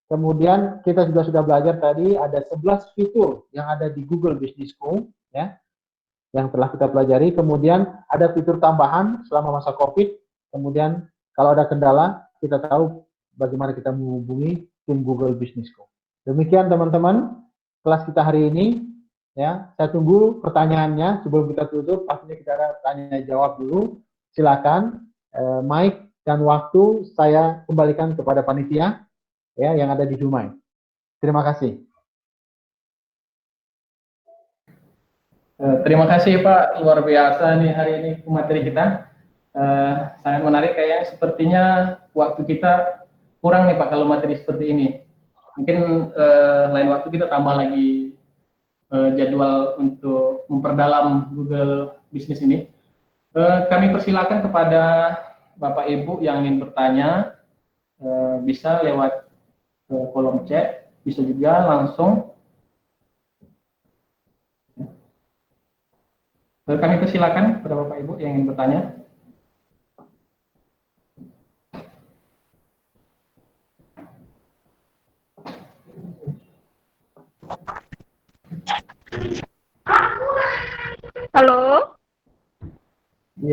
Kemudian kita juga sudah belajar tadi ada 11 fitur yang ada di Google Businessku ya, yang telah kita pelajari. Kemudian ada fitur tambahan selama masa Covid. Kemudian kalau ada kendala, kita tahu bagaimana kita menghubungi tim Google Businessku. Demikian teman-teman kelas kita hari ini ya. Saya tunggu pertanyaannya sebelum kita tutup. Pastinya kita ada tanya jawab dulu. Silakan mic dan waktu saya kembalikan kepada panitia ya yang ada di Dumai. Terima kasih. Terima kasih Pak, luar biasa nih hari ini materi kita. Sangat menarik, kayaknya sepertinya waktu kita kurang nih Pak kalau materi seperti ini. Mungkin lain waktu kita tambah lagi jadwal untuk memperdalam Google Business ini. Kami persilakan kepada Bapak Ibu yang ingin bertanya, bisa lewat kolom chat, bisa juga langsung. Kami persilakan kepada Bapak Ibu yang ingin bertanya. Halo.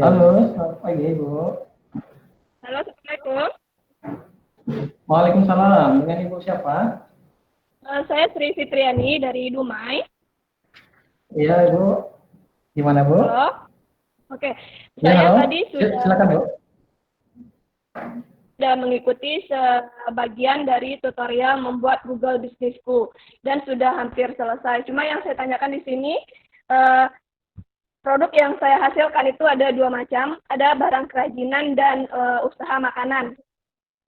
Halo, selamat pagi Ibu. Halo, Assalamualaikum. Waalaikumsalam. Dengan Ibu siapa? Saya Sri Fitriani dari Dumai. Iya Ibu. Gimana Bu? Halo. Oke. Ya, Saya halo. tadi Silakan Bu. sudah mengikuti sebagian dari tutorial membuat Google Businessku dan sudah hampir selesai. Cuma yang saya tanyakan di sini, produk yang saya hasilkan itu ada dua macam, ada barang kerajinan dan usaha makanan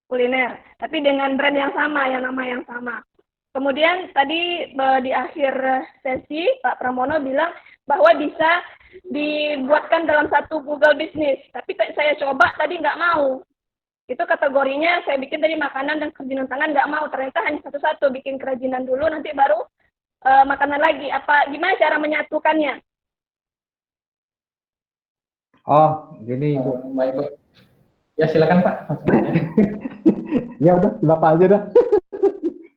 kuliner, tapi dengan brand yang sama, yang nama yang sama. Kemudian tadi di akhir sesi Pak Pramono bilang bahwa bisa dibuatkan dalam satu Google Business, tapi saya coba tadi nggak mau. Itu kategorinya saya bikin tadi makanan dan kerajinan tangan nggak mau, ternyata hanya satu-satu, bikin kerajinan dulu nanti baru makanan lagi. Apa gimana cara menyatukannya? Oh, gini Ibu. Baik Bu. Ya silakan Pak. Ya udah, Bapak aja dah.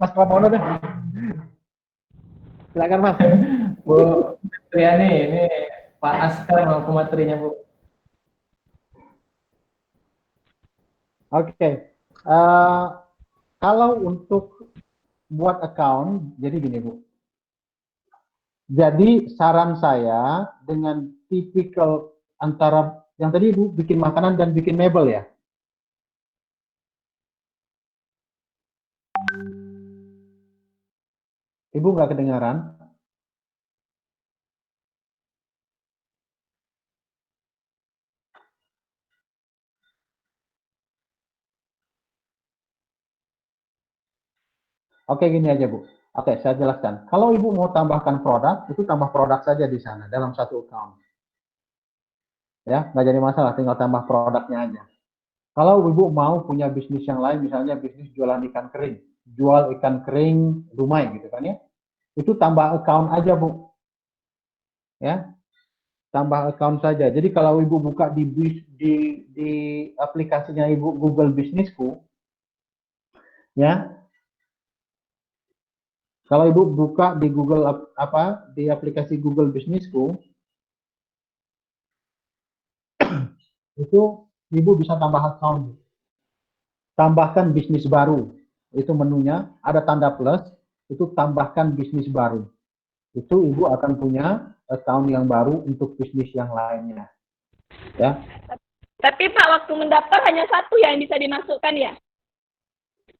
Mas Pramono dah. Silakan Mas. Bu Triani, ini Pak Askar mau materinya Bu. Oke. Kalau untuk buat account, jadi gini Bu. Jadi saran saya dengan tipikal antara yang tadi Ibu bikin makanan dan bikin mebel ya. Ibu nggak kedengaran? Oke, gini aja Bu. Oke, saya jelaskan. Kalau Ibu mau tambahkan produk, itu tambah produk saja di sana dalam satu account. Ya, nggak jadi masalah, tinggal tambah produknya aja. Kalau Ibu mau punya bisnis yang lain, misalnya bisnis jualan ikan kering, jual ikan kering Dumai gitu kan ya, itu tambah account aja Bu. Ya, tambah account saja. Jadi kalau Ibu buka di aplikasinya Ibu Google Businessku, ya, kalau Ibu buka di Google di aplikasi Google Businessku, itu Ibu bisa tambah account. Tambahkan bisnis baru. Itu menunya ada tanda plus, itu tambahkan bisnis baru. Itu Ibu akan punya account yang baru untuk bisnis yang lainnya. Ya. Tapi Pak, waktu mendaftar hanya satu yang bisa dimasukkan ya?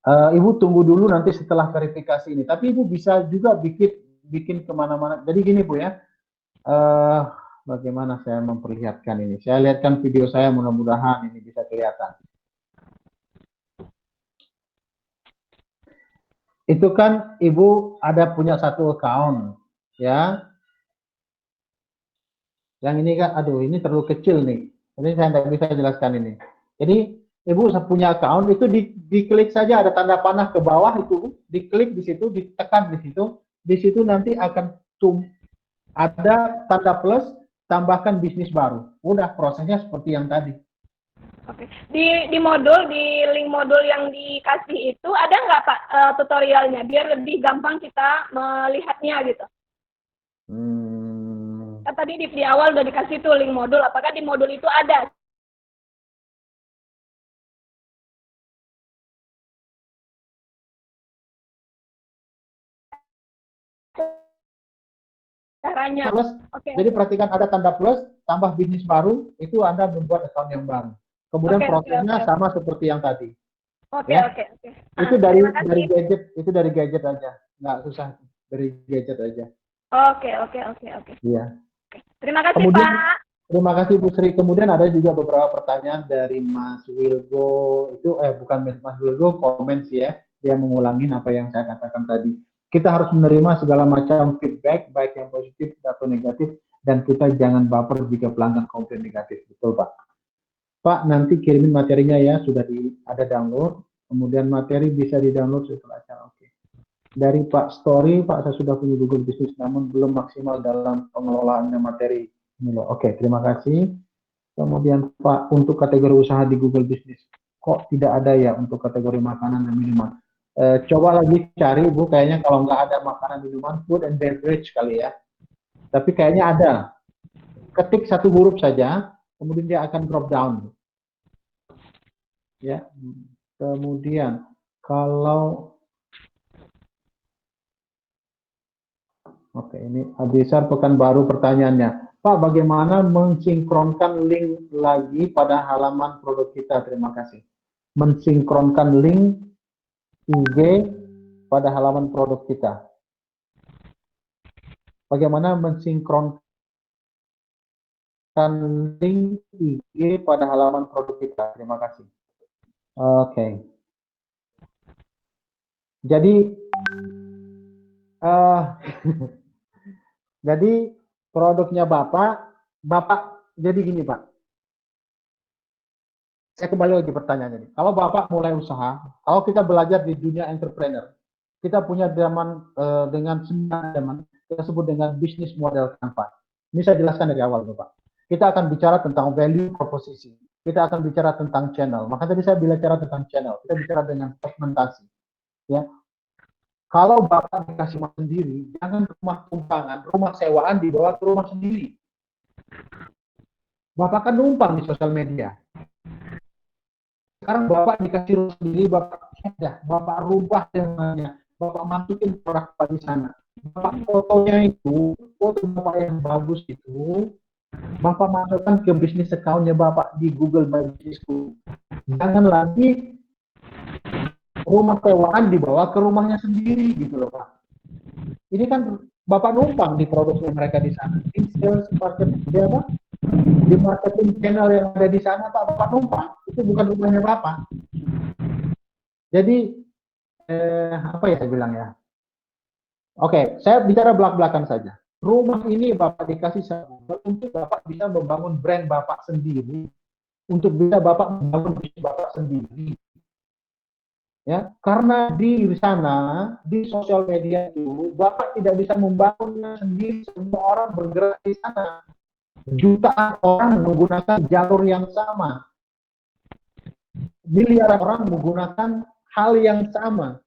Ibu tunggu dulu nanti setelah verifikasi ini. Tapi Ibu bisa juga bikin kemana-mana. Jadi gini Bu ya, bagaimana saya memperlihatkan ini? Saya lihatkan video saya, mudah-mudahan ini bisa kelihatan. Itu kan Ibu ada punya satu account, ya. Yang ini kan, aduh ini terlalu kecil nih. Ini saya tidak bisa jelaskan ini. Jadi Ibu punya account itu diklik saja ada tanda panah ke bawah itu, diklik di situ, ditekan di situ nanti akan ada tanda plus, tambahkan bisnis baru. Udah prosesnya seperti yang tadi. Oke. Di link modul yang dikasih itu ada nggak Pak tutorialnya biar lebih gampang kita melihatnya gitu? Kan tadi di awal udah dikasih tuh link modul, apakah di modul itu ada? Caranya. Plus, jadi perhatikan ada tanda plus, tambah bisnis baru, itu Anda membuat account yang baru. Kemudian prosesnya sama seperti yang tadi. Oke. Itu dari gadget aja, nggak susah, dari gadget aja. Oke. Iya. Terima kasih Pak. Terima kasih Bu Sri. Kemudian ada juga beberapa pertanyaan dari Mas Wilgo. Itu bukan Mas Wilgo, komen sih ya. Dia mengulangi apa yang saya katakan tadi. Kita harus menerima segala macam feedback, baik yang positif atau negatif, dan kita jangan baper jika pelanggan komplain negatif. Betul Pak. Pak, nanti kirimin materinya ya, sudah ada download. Kemudian materi bisa di-download setelah acara. Oke. Dari Pak Story, Pak saya sudah punya Google Business namun belum maksimal dalam pengelolaannya materi. Oke, terima kasih. Kemudian Pak, untuk kategori usaha di Google Business, kok tidak ada ya untuk kategori makanan dan minuman? Coba lagi cari Bu, kayaknya kalau nggak ada makanan minuman, food and beverage kali ya. Tapi kayaknya ada. Ketik satu huruf saja, kemudian dia akan drop down. Ya, kemudian kalau oke, ini Abisar Pekanbaru pertanyaannya. Pak, bagaimana mensinkronkan link lagi pada halaman produk kita? Terima kasih. Mensinkronkan link IG pada halaman produk kita. Bagaimana mensinkronkan link IG pada halaman produk kita? Terima kasih. Oke. Jadi jadi produknya Bapak jadi gini Pak. Saya kembali lagi pertanyaannya nih. Kalau Bapak mulai usaha, kalau kita belajar di dunia entrepreneur, kita punya dengan 9 zaman kita sebut dengan bisnis model Canva. Ini saya jelaskan dari awal Bapak. Kita akan bicara tentang value proposition. Kita akan bicara tentang channel. Maka tadi saya bicara tentang channel. Kita bicara dengan segmentasi. Ya. Kalau Bapak dikasih rumah sendiri, jangan rumah tumpangan, rumah sewaan dibawa ke rumah sendiri. Bapak kan numpang di sosial media. Sekarang Bapak dikasih rumah sendiri, Bapak rubah temanya, Bapak masukin produk Bapak di sana. Bapak fotonya itu, foto Bapak yang bagus itu, Bapak masukkan ke bisnis account-nya Bapak di Google My Business School. Jangan lagi rumah sewaan dibawa ke rumahnya sendiri gitu loh Pak. Ini kan Bapak numpang di produknya mereka di sana. Di sales di marketing channel yang ada di sana Bapak numpang. Itu bukan rumahnya Bapak. Jadi apa ya saya bilang ya? Oke, saya bicara belak-belakan saja. Rumah ini Bapak dikasih untuk Bapak bisa membangun brand Bapak sendiri, untuk bisa Bapak membangun bisnis Bapak sendiri. Ya, karena di sana di sosial media itu Bapak tidak bisa membangunnya sendiri, semua orang bergerak di sana. Jutaan orang menggunakan jalur yang sama. Miliaran orang menggunakan hal yang sama.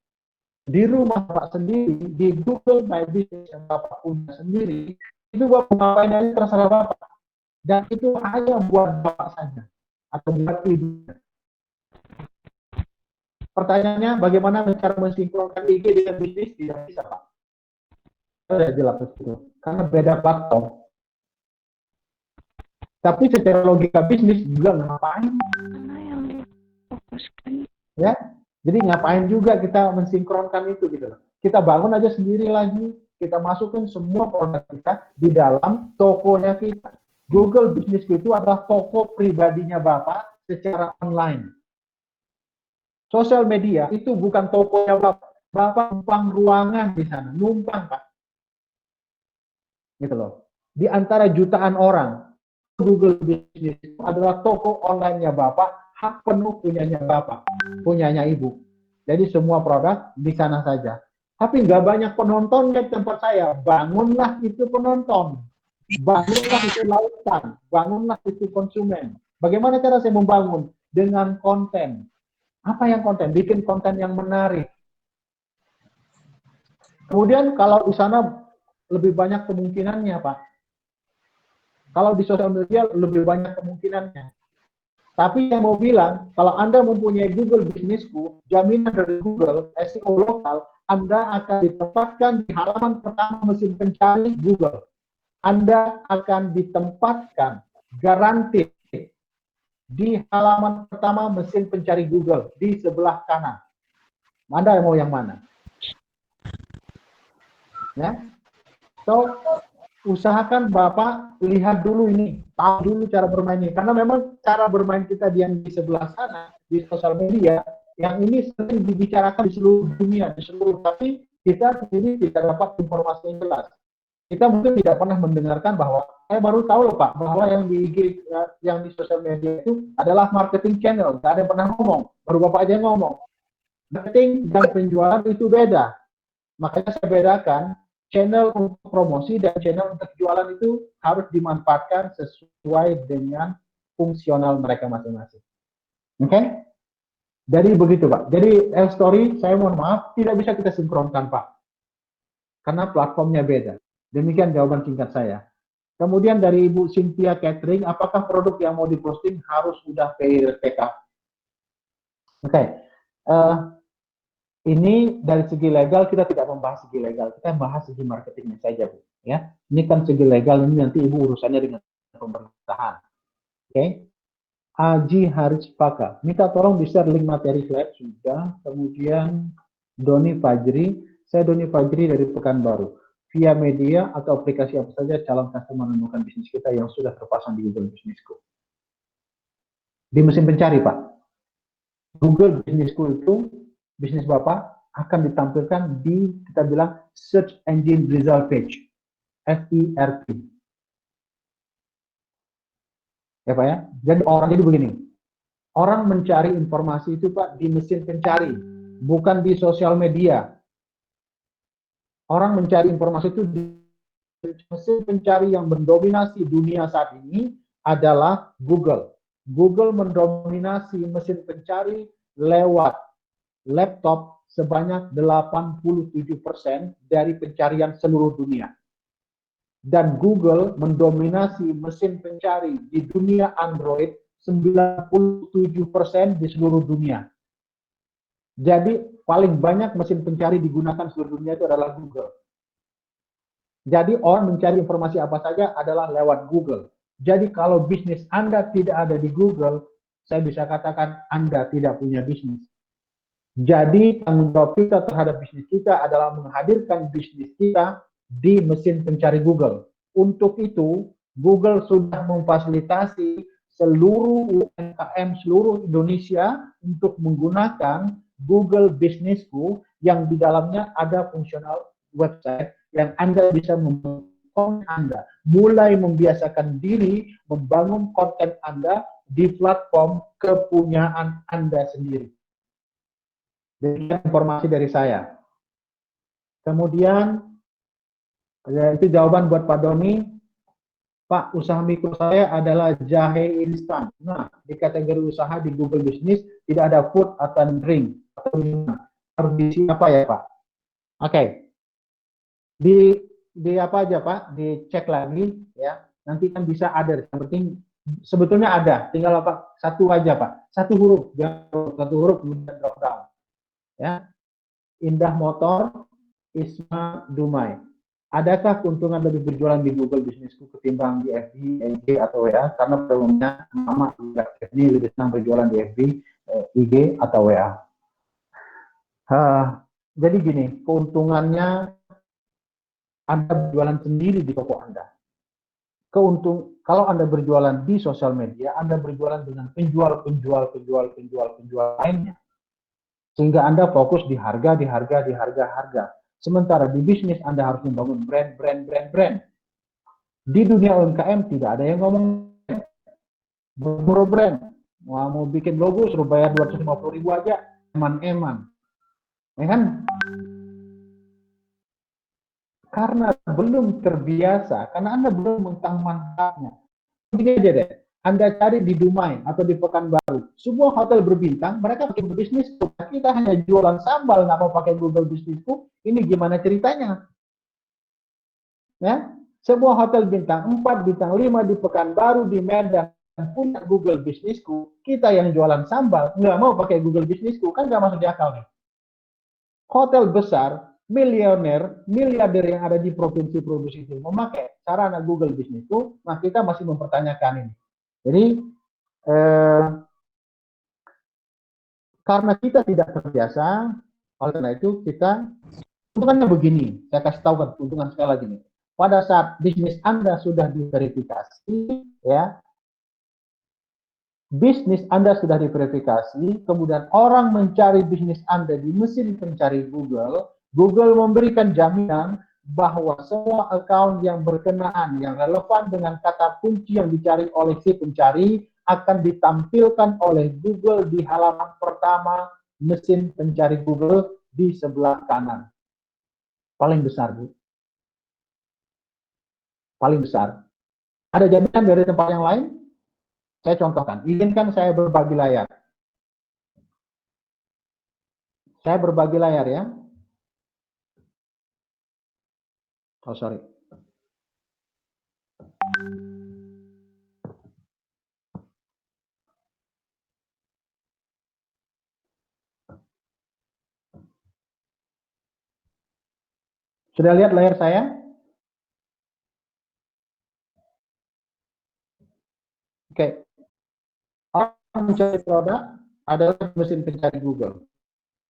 Di rumah Bapak sendiri, di Google My Business yang Bapak punya sendiri, itu Bapak ngapain aja terserah Bapak. Dan itu hanya buat Bapak saja. Atau buat ibu. Pertanyaannya, bagaimana cara mensinkronkan IG dengan bisnis? Tidak bisa, Pak. Sudah jelas itu. Karena beda platform. Tapi secara logika bisnis juga ngapain? Mana yang difokuskan? Ya, jadi ngapain juga kita mensinkronkan itu gitu loh. Kita bangun aja sendiri lagi, kita masukin semua produk kita di dalam tokonya kita. Google Business itu adalah toko pribadinya Bapak secara online. Sosial media itu bukan tokonya Bapak. Bapak numpang ruangan di sana, numpang Pak. Gitu loh. Di antara jutaan orang, Google Business itu adalah toko online-nya Bapak, hak penuh punyanya Bapak, punyanya Ibu. Jadi semua produk di sana saja. Tapi nggak banyak penontonnya di tempat saya. Bangunlah itu penonton. Bangunlah itu lautan. Bangunlah itu konsumen. Bagaimana cara saya membangun? Dengan konten. Apa yang konten? Bikin konten yang menarik. Kemudian kalau di sana lebih banyak kemungkinannya, Pak. Kalau di sosial media lebih banyak kemungkinannya. Tapi yang mau bilang, kalau Anda mempunyai Google Businessku, jaminan dari Google, SEO lokal, Anda akan ditempatkan di halaman pertama mesin pencari Google. Anda akan ditempatkan, garansi, di halaman pertama mesin pencari Google, di sebelah kanan. Anda mau yang mana? Ya, so usahakan Bapak lihat dulu ini, tahu dulu cara bermainnya. Karena memang cara bermain kita yang di sebelah sana, di sosial media, yang ini sering dibicarakan di seluruh dunia, di seluruh, tapi kita sendiri tidak dapat informasi yang jelas. Kita mungkin tidak pernah mendengarkan bahwa, saya baru tahu loh Pak, bahwa yang di IG, yang di sosial media itu adalah marketing channel. Tidak ada yang pernah ngomong, baru Bapak aja yang ngomong. Marketing dan penjualan itu beda. Makanya saya bedakan, channel untuk promosi dan channel untuk jualan itu harus dimanfaatkan sesuai dengan fungsional mereka masing-masing. Oke? Okay? Jadi begitu Pak. Jadi story, saya mohon maaf, tidak bisa kita sinkronkan Pak. Karena platformnya beda. Demikian jawaban singkat saya. Kemudian dari Ibu Cynthia Catering, apakah produk yang mau diposting harus sudah PIRTK? Oke. Okay. Ini dari segi legal kita tidak membahas segi legal, kita membahas segi marketingnya saja, Bu. Ya, ini kan segi legal, ini nanti Ibu urusannya dengan pemerintahan. Oke, okay. Aji Haris Paka, minta tolong di-share link materi slide sudah. Kemudian Doni Fajri, saya Doni Fajri dari Pekanbaru. Via media atau aplikasi apa saja calon customer menemukan bisnis kita yang sudah terpasang di Google Businessku. Di mesin pencari, Pak. Google Businessku itu bisnis Bapak akan ditampilkan di, kita bilang, Search Engine Result Page, SERP. Ya Pak ya, jadi begini, orang mencari informasi itu Pak di mesin pencari, bukan di sosial media. Orang mencari informasi itu di mesin pencari yang mendominasi dunia saat ini adalah Google. Google mendominasi mesin pencari lewat laptop sebanyak 87% dari pencarian seluruh dunia. Dan Google mendominasi mesin pencari di dunia Android 97% di seluruh dunia. Jadi paling banyak mesin pencari digunakan seluruh dunia itu adalah Google. Jadi orang mencari informasi apa saja adalah lewat Google. Jadi kalau bisnis Anda tidak ada di Google, saya bisa katakan Anda tidak punya bisnis. Jadi tanggung jawab kita terhadap bisnis kita adalah menghadirkan bisnis kita di mesin pencari Google. Untuk itu, Google sudah memfasilitasi seluruh UMKM seluruh Indonesia untuk menggunakan Google Businessku yang di dalamnya ada fungsional website yang Anda bisa membangun Anda. Mulai membiasakan diri membangun konten Anda di platform kepunyaan Anda sendiri. Demikian informasi dari saya. Kemudian, ya, itu jawaban buat Pak Doni. Pak, usaha mikro saya adalah jahe instan. Nah, di kategori usaha di Google Business tidak ada food atau drink. Harus diisi apa ya Pak? Oke. Di apa aja Pak? Dicek lagi ya. Nanti kan bisa ada. Yang penting sebetulnya ada. Tinggal apa? Satu aja Pak. Satu huruf. Satu huruf kemudian drop down. Ya, Indah Motor, Isma Dumai. Adakah keuntungan lebih berjualan di Google Bisnisku ketimbang di FB, IG atau WA? Karena problemnya Mama ini lebih senang berjualan di FB, IG atau WA. Jadi gini, keuntungannya Anda berjualan sendiri di toko Anda. Kalau Anda berjualan di sosial media, Anda berjualan dengan penjual lainnya. Sehingga Anda fokus di harga. Sementara di bisnis Anda harus membangun brand. Di dunia UMKM tidak ada yang ngomong buru brand. Mau bikin logo suruh bayar 250.000 aja, eman-eman. Ya kan? Karena belum terbiasa, karena Anda belum mengetahui manfaatnya. Begini aja deh, Anda cari di Dumai atau di Pekanbaru, sebuah hotel berbintang, mereka pakai bisnis, kita hanya jualan sambal, nggak mau pakai Google Bisnisku, ini gimana ceritanya? Ya, sebuah hotel bintang 4, bintang 5 di Pekanbaru, di Medan, punya Google Bisnisku, kita yang jualan sambal, nggak mau pakai Google Bisnisku, kan nggak masuk di akal nih. Hotel besar, miliarder yang ada di provinsi-provinsi itu memakai sarana Google Bisnisku, nah kita masih mempertanyakan ini. Jadi, karena kita tidak terbiasa, oleh karena itu kita, keuntungannya begini, saya kasih tahu kan keuntungan sekali lagi nih. Pada saat bisnis Anda sudah diverifikasi, ya, bisnis Anda sudah diverifikasi, kemudian orang mencari bisnis Anda di mesin pencari Google, Google memberikan jaminan bahwa semua account yang berkenaan, yang relevan dengan kata kunci yang dicari oleh si pencari, akan ditampilkan oleh Google di halaman pertama mesin pencari Google di sebelah kanan. Paling besar, Bu. Paling besar. Ada jaminan dari tempat yang lain? Saya contohkan. Izinkan saya berbagi layar. Saya berbagi layar ya. Oh, sorry. Sudah lihat layar saya? Oke. Orang mencari produk adalah mesin pencari Google.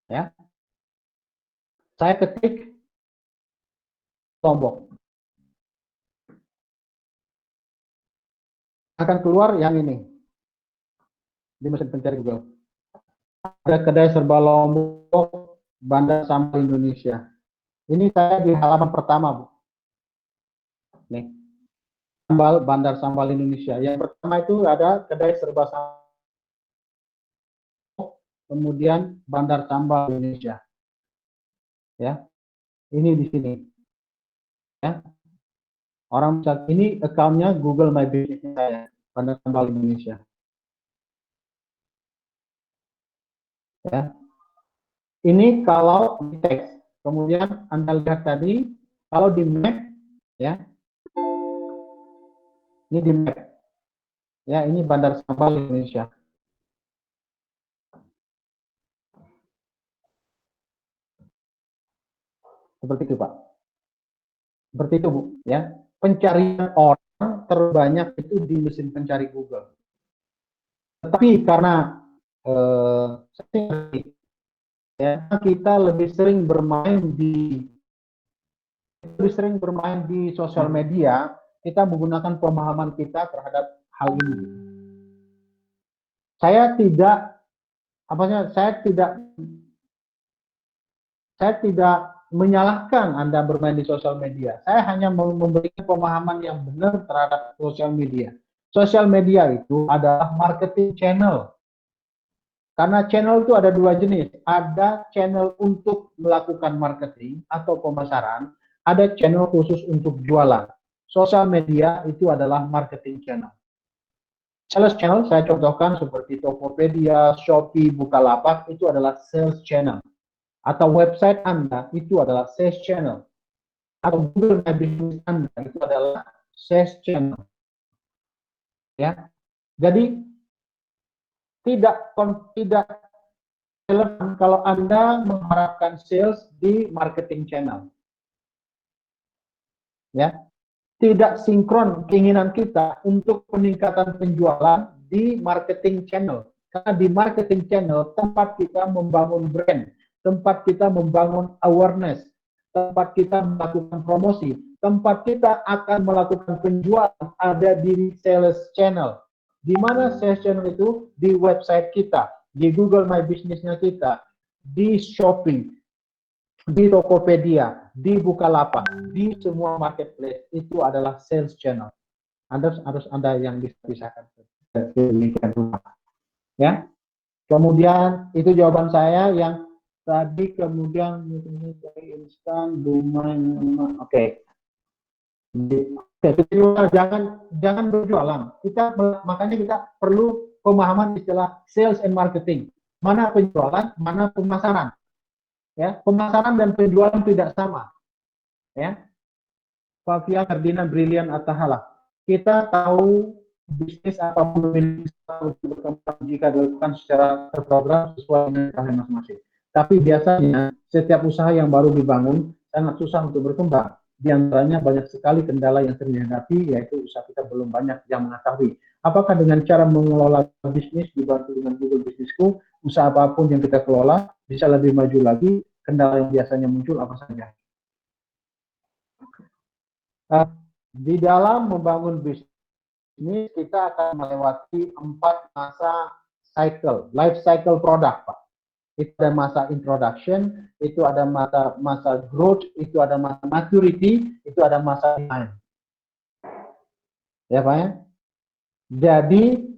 Ya. Saya ketik Lombok. Akan keluar yang ini di mesin pencari Google. Ada kedai serba Lombok, Bandar Sambal Indonesia. Ini saya di halaman pertama, Bu. Nih. Bandar Sambal Indonesia. Yang pertama itu ada kedai serba sambal, kemudian Bandar Sambal Indonesia. Ya. Ini di sini. Ya. Orang bisa, ini account-nya Google My Business saya, Bandar Sambal Indonesia. Ya. Ini kalau di teks. Kemudian Anda lihat tadi, kalau di map, ya, ini di map. Ya, ini Bandar Sambal Indonesia. Seperti itu, Pak. Seperti itu, Bu. Ya. Pencarian orang terbanyak itu di mesin pencari Google. Tetapi karena ya, kita lebih sering bermain di sosial media, kita menggunakan pemahaman kita terhadap hal ini. Saya tidak menyalahkan Anda bermain di sosial media. Saya hanya memberikan pemahaman yang benar terhadap sosial media. Sosial media itu adalah marketing channel. Karena channel itu ada dua jenis. Ada channel untuk melakukan marketing atau pemasaran. Ada channel khusus untuk jualan. Sosial media itu adalah marketing channel. Sales channel saya contohkan seperti Tokopedia, Shopee, Bukalapak itu adalah sales channel. Atau website Anda itu adalah sales channel. Atau Google My Business Anda itu adalah sales channel. Ya. Jadi tidak relevan kalau Anda mengharapkan sales di marketing channel. Ya, tidak sinkron keinginan kita untuk peningkatan penjualan di marketing channel. Karena di marketing channel tempat kita membangun brand, tempat kita membangun awareness, tempat kita melakukan promosi, tempat kita akan melakukan penjualan ada di sales channel. Di mana sales channel itu? Di website kita, di Google My Business-nya kita, di Shopee, di Tokopedia, di Bukalapak, di semua marketplace itu adalah sales channel. Harus Anda yang bisa-pisahkan. Ya. Kemudian itu jawaban saya yang tadi. Kemudian instan domain. Oke. Jangan berjualan. Makanya kita perlu pemahaman istilah sales and marketing. Mana penjualan, mana pemasaran. Ya, pemasaran dan penjualan tidak sama. Ya. Fafia Ferdinand Brilian Atahala. Kita tahu bisnis apapun berkembang jika dilakukan secara terprogram sesuai dengan kalian masing-masing. Tapi biasanya setiap usaha yang baru dibangun sangat susah untuk berkembang. Di antaranya banyak sekali kendala yang sering dihadapi, yaitu usaha kita belum banyak yang mengetahui. Apakah dengan cara mengelola bisnis dibantu dengan Google Businessku, usaha apapun yang kita kelola bisa lebih maju lagi? Kendala yang biasanya muncul apa saja? Di dalam membangun bisnis, kita akan melewati 4 masa cycle, life cycle produk, Pak. Itu ada masa introduction, itu ada masa growth, itu ada masa maturity, itu ada masa design. Ya, Pak ya? Jadi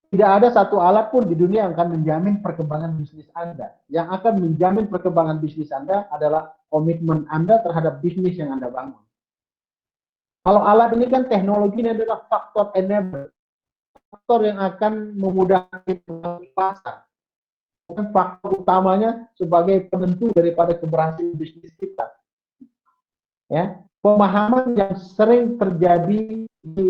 tidak ada satu alat pun di dunia yang akan menjamin perkembangan bisnis Anda. Yang akan menjamin perkembangan bisnis Anda adalah komitmen Anda terhadap bisnis yang Anda bangun. Kalau alat ini kan teknologi ini adalah faktor enabler, faktor yang akan memudahkan pasar. Bukan faktor utamanya sebagai penentu daripada keberhasilan bisnis kita. Ya, pemahaman yang sering terjadi di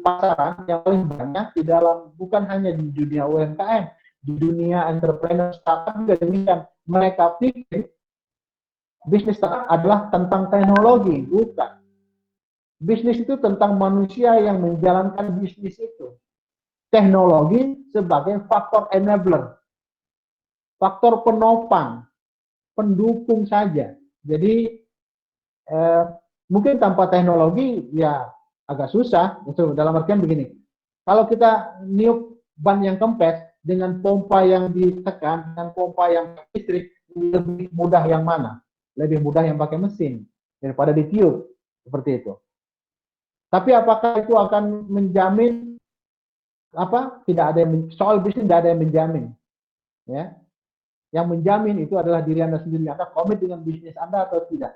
pasaran yang paling banyak di dalam, bukan hanya di dunia UMKM, di dunia entrepreneur startup juga demikian. Mereka pikir bisnis startup adalah tentang teknologi, bukan. Bisnis itu tentang manusia yang menjalankan bisnis itu. Teknologi sebagai faktor enabler, faktor penopang, pendukung saja. Jadi mungkin tanpa teknologi ya agak susah. Itu dalam artian begini. Kalau kita niup ban yang kempes dengan pompa yang ditekan dan pompa yang listrik, lebih mudah yang mana? Lebih mudah yang pakai mesin daripada ditiup seperti itu. Tapi apakah itu akan menjamin apa? Tidak ada yang, soal bisnis tidak ada yang menjamin. Ya. Yang menjamin itu adalah diri Anda sendiri. Anda komit dengan bisnis Anda atau tidak.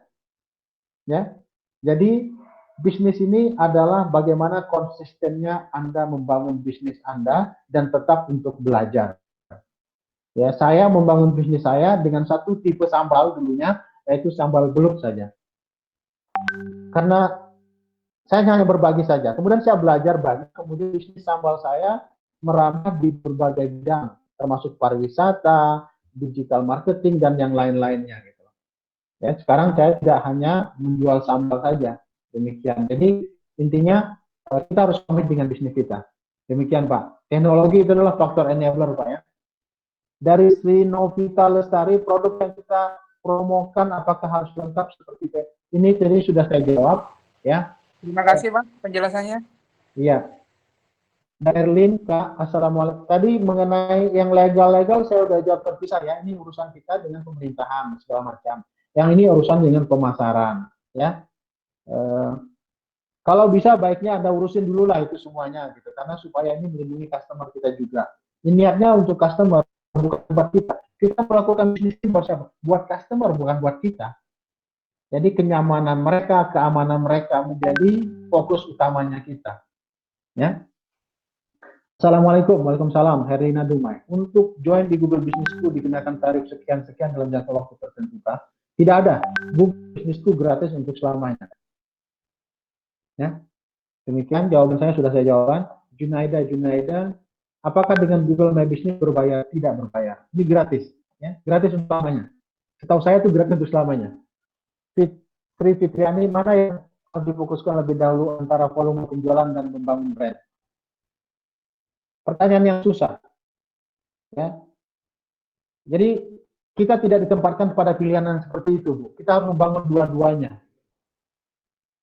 Ya. Jadi bisnis ini adalah bagaimana konsistennya Anda membangun bisnis Anda dan tetap untuk belajar. Ya, saya membangun bisnis saya dengan satu tipe sambal dulunya, yaitu sambal belut saja. Karena saya hanya berbagi saja. Kemudian saya belajar banyak. Kemudian bisnis sambal saya merambah di berbagai bidang, termasuk pariwisata, digital marketing, dan yang lain-lainnya. Gitu. Ya, sekarang saya tidak hanya menjual sambal saja. Demikian. Jadi intinya kita harus komit dengan bisnis kita. Demikian, Pak. Teknologi itu adalah faktor enabler, Pak ya. Dari Sri Novita Lestari, produk yang kita promokan apakah harus lengkap seperti ini? Tadi sudah saya jawab, ya. Terima kasih, Pak, penjelasannya. Iya. Darlin, Kak, Assalamualaikum. Tadi mengenai yang legal-legal saya sudah jawab terpisah ya. Ini urusan kita dengan pemerintahan segala macam. Yang ini urusan dengan pemasaran, ya. Kalau bisa baiknya Anda urusin dulu lah itu semuanya gitu, karena supaya ini melindungi customer kita juga. Ini niatnya untuk customer, bukan buat kita. Kita melakukan bisnis ini buat customer, bukan buat kita. Jadi kenyamanan mereka, keamanan mereka menjadi fokus utamanya kita. Ya. Assalamualaikum, waalaikumsalam, Herlina Dumai. Untuk join di Google Businessku dikenakan tarif sekian-sekian dalam jangka waktu tertentu, Pak? Tidak ada. Google Businessku gratis untuk selamanya. Ya. Demikian jawaban saya sudah saya jawab. Junaida, Apakah dengan Google My Business berbayar? Tidak berbayar. Ini gratis, ya, gratis untuk selamanya. Setahu saya itu gratis untuk selamanya. Sri Fitriani, mana yang harus difokuskan lebih dahulu antara volume penjualan dan membangun brand? Pertanyaan yang susah, ya. Jadi kita tidak ditempatkan pada pilihan yang seperti itu, Bu. Kita harus membangun dua-duanya.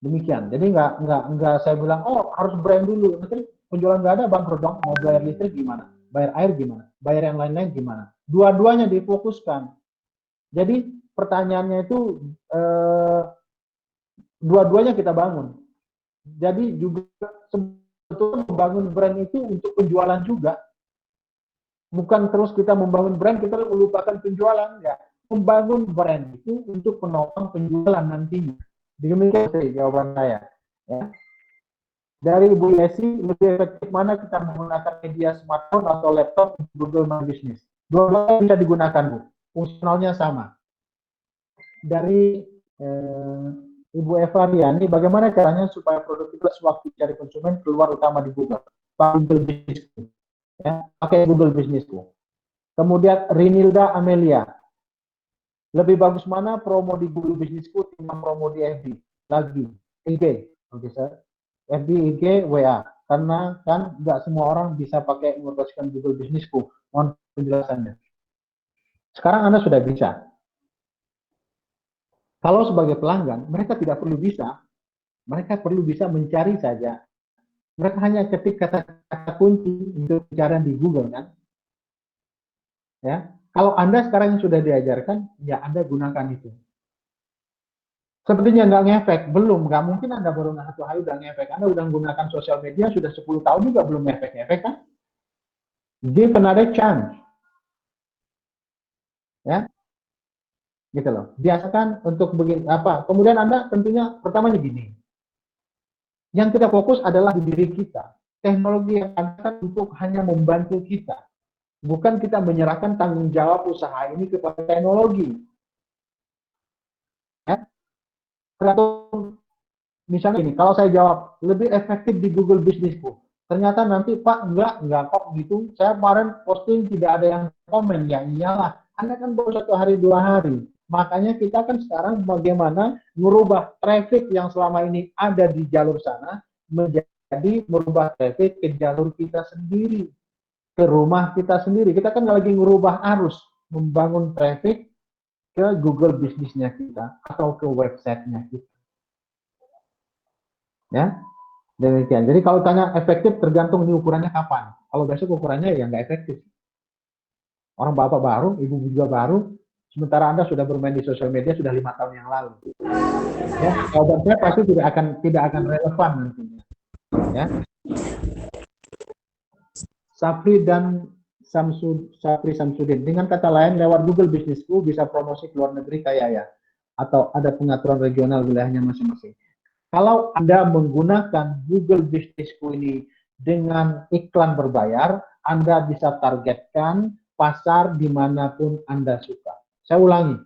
Demikian. Jadi nggak saya bilang, oh harus brand dulu. Nanti penjualan nggak ada, bangkrut dong. Mau bayar listrik gimana? Bayar air gimana? Bayar yang lain-lain gimana? Dua-duanya difokuskan. Jadi pertanyaannya itu dua-duanya kita bangun. Jadi juga sebetulnya membangun brand itu untuk penjualan juga. Bukan terus kita membangun brand, kita melupakan penjualan. Ya. Membangun brand itu untuk penopang penjualan nantinya. Demikian jawaban saya. Ya. Dari Ibu Yesi, lebih efektif mana kita menggunakan media smartphone atau laptop untuk Google My Business? Dua-duanya bisa digunakan, Bu. Fungsionalnya sama. Dari Ibu Eva Riani, bagaimana caranya supaya produk kita sewaktu cari konsumen keluar utama di Google? Pakai Google Business. Ya, pakai Google Business. Kemudian Rinilda Amelia, lebih bagus mana promo di Google Businessku timbang promo di FB? Lagi, IG, oke sir. FB, IG, WA. Karena kan nggak semua orang bisa pakai mengoperasikan Google Businessku. Mohon penjelasannya. Sekarang Anda sudah bisa. Kalau sebagai pelanggan, mereka tidak perlu bisa. Mereka perlu bisa mencari saja. Mereka hanya ketik kata-kata kunci untuk pencarian di Google kan. Ya, kalau Anda sekarang yang sudah diajarkan, ya Anda gunakan itu. Sepertinya nggak ngefek, belum, nggak mungkin Anda baru satu hari udah ngefek. Anda udah menggunakan sosial media sudah 10 tahun juga belum ngefek kan? Give another chance. Ya, gitu loh. Biasakan untuk begini apa? Kemudian Anda tentunya pertamanya gini. Yang kita fokus adalah di diri kita. Teknologi yang ada untuk hanya membantu kita. Bukan kita menyerahkan tanggung jawab usaha ini kepada teknologi. Ya. Misalnya ini, kalau saya jawab, lebih efektif di Google Businessku. Ternyata nanti, Pak, enggak kok gitu. Saya kemarin posting tidak ada yang komen. Ya iyalah, Anda kan baru 1 hari 2 hari. Makanya kita kan sekarang bagaimana merubah traffic yang selama ini ada di jalur sana menjadi merubah traffic ke jalur kita sendiri, ke rumah kita sendiri. Kita kan lagi merubah arus, membangun traffic ke Google bisnisnya kita atau ke websitenya kita. Ya, demikian. Jadi kalau tanya efektif tergantung ini ukurannya kapan. Kalau besok ukurannya ya nggak efektif. Orang bapak baru, ibu juga baru, sementara Anda sudah bermain di sosial media sudah 5 tahun yang lalu. Ya, jawaban saya pasti tidak akan relevan nantinya. Ya. Sapri dan Sapri Samsudin. Dengan kata lain, lewat Google Businessku bisa promosi ke luar negeri kayak ya, atau ada pengaturan regional wilayahnya masing-masing. Kalau Anda menggunakan Google Businessku ini dengan iklan berbayar, Anda bisa targetkan pasar dimanapun Anda suka. Saya ulangi,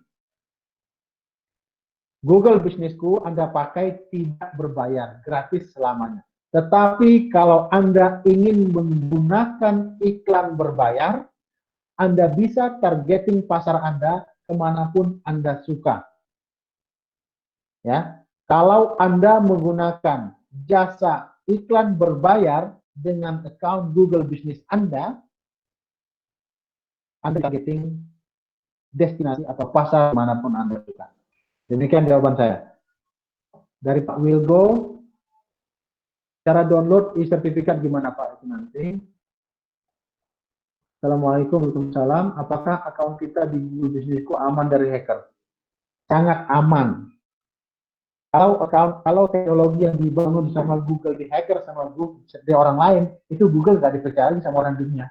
Google Businessku Anda pakai tidak berbayar, gratis selamanya. Tetapi kalau Anda ingin menggunakan iklan berbayar, Anda bisa targeting pasar Anda kemanapun Anda suka. Ya, kalau Anda menggunakan jasa iklan berbayar dengan account Google Business Anda targeting destinasi atau pasar manapun Anda suka. Demikian jawaban saya. Dari Pak Wilgo, cara download e-sertifikat gimana Pak itu nanti? Assalamualaikum warahmatullahi wabarakatuh. Apakah akun kita di Google Businessku aman dari hacker? Sangat aman. Kalau teknologi yang dibangun sama Google di hacker sama Google di orang lain, itu Google nggak dipercaya sama orang dunia.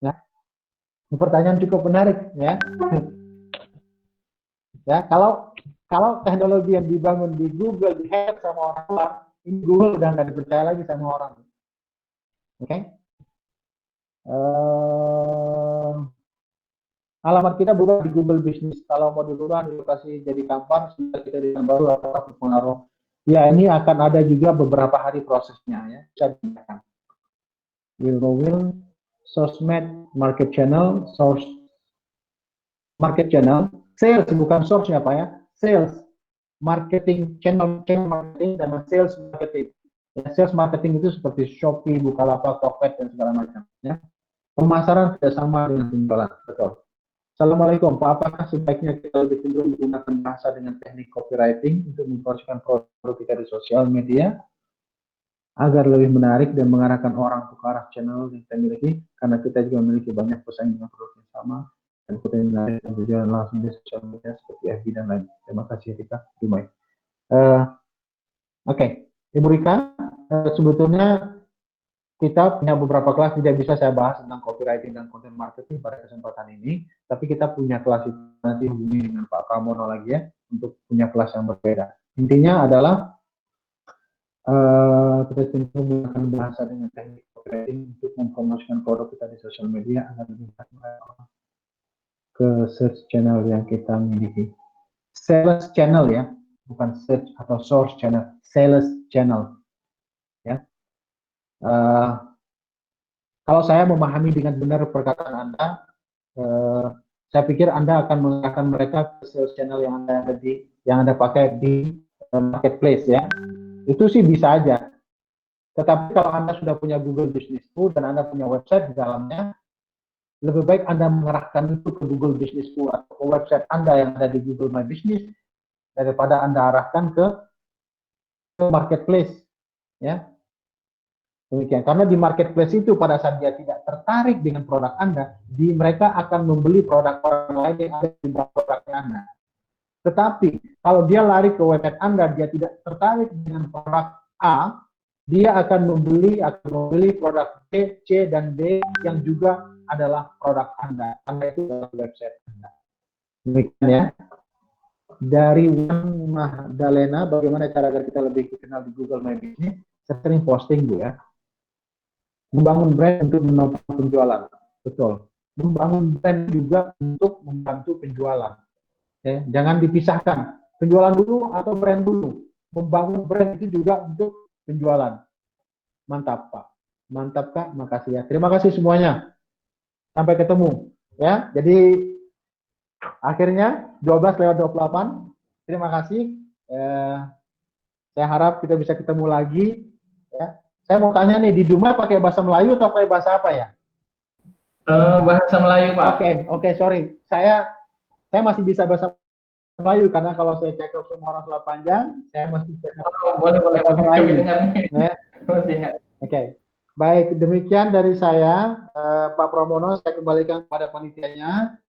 Ya, ini pertanyaan cukup menarik ya. Ya, kalau teknologi yang dibangun di Google di hacker sama orang luar, ini Google udah nggak dipercaya lagi sama orang. Oke? Alamat kita berubah di Google Business. Kalau mau dirubah di lokasi jadi kampar, sudah kita di baru apakah berpengaruh? Ya, ini akan ada juga beberapa hari prosesnya ya. Bisa digunakan. will sosmed market channel, source market channel, sales bukan source ya Pak ya, sales marketing channel marketing dan sales marketing. Ya, sales marketing itu seperti Shopee, Bukalapak, Tokped dan segala macam. Ya. Pemasaran tidak sama dengan penjualan, betul. Assalamualaikum, Pak. Apakah sebaiknya kita lebih cenderung menggunakan bahasa dengan teknik copywriting untuk mempromosikan produk kita di sosial media agar lebih menarik dan mengarahkan orang ke arah channel yang kita miliki, karena kita juga memiliki banyak pesaing dengan produk yang sama dan kita menarik dan berjalan langsung di sosial media seperti FB dan lain. Terima kasih Rika. Oke, Ibu Rika, sebetulnya kita punya beberapa kelas, tidak bisa saya bahas tentang copywriting dan content marketing pada kesempatan ini, tapi kita punya kelas itu nanti hubungi dengan Pak Pramono lagi ya, untuk punya kelas yang berbeda. Intinya adalah kita cenderung menggunakan bahasa dengan teknik copywriting untuk mempromosikan produk kita di sosial media agar lebih ke search channel yang kita miliki. Sales channel ya, bukan search atau source channel, sales channel. Ya. Kalau saya memahami dengan benar perkataan Anda, saya pikir Anda akan mengarahkan mereka ke sales channel yang Anda pakai di marketplace ya. Itu sih bisa aja. Tetapi kalau Anda sudah punya Google Business School dan Anda punya website di dalamnya, lebih baik Anda mengarahkan itu ke Google Business School atau ke website Anda yang ada di Google My Business daripada Anda arahkan ke marketplace ya. Demikian, karena di marketplace itu pada saat dia tidak tertarik dengan produk Anda, mereka akan membeli produk orang lain yang ada di bawah produknya Anda. Tetapi kalau dia lari ke website Anda, dia tidak tertarik dengan produk A, dia akan membeli produk B, C, dan D yang juga adalah produk Anda. Anda itu adalah website Anda. Demikian ya. Dari Wan Magdalena, bagaimana cara agar kita lebih dikenal di Google My Business? Saya sering posting Bu ya. Membangun brand untuk menopang penjualan, betul. Membangun brand juga untuk membantu penjualan. Ya, jangan dipisahkan, penjualan dulu atau brand dulu. Membangun brand itu juga untuk penjualan. Mantap Pak, mantap Kak, makasih ya. Terima kasih semuanya. Sampai ketemu. Ya, jadi akhirnya 12:28. Terima kasih. Saya harap kita bisa ketemu lagi. Ya. Saya mau tanya nih, di Duma pakai bahasa Melayu atau pakai bahasa apa ya? Bahasa Melayu, Pak. Oke, sorry. Saya masih bisa bahasa Melayu, karena kalau saya cek semua orang Selat Panjang, saya masih bisa boleh bahasa Melayu. Ya. Oke. Baik, demikian dari saya, Pak Pramono, saya kembalikan kepada panitianya.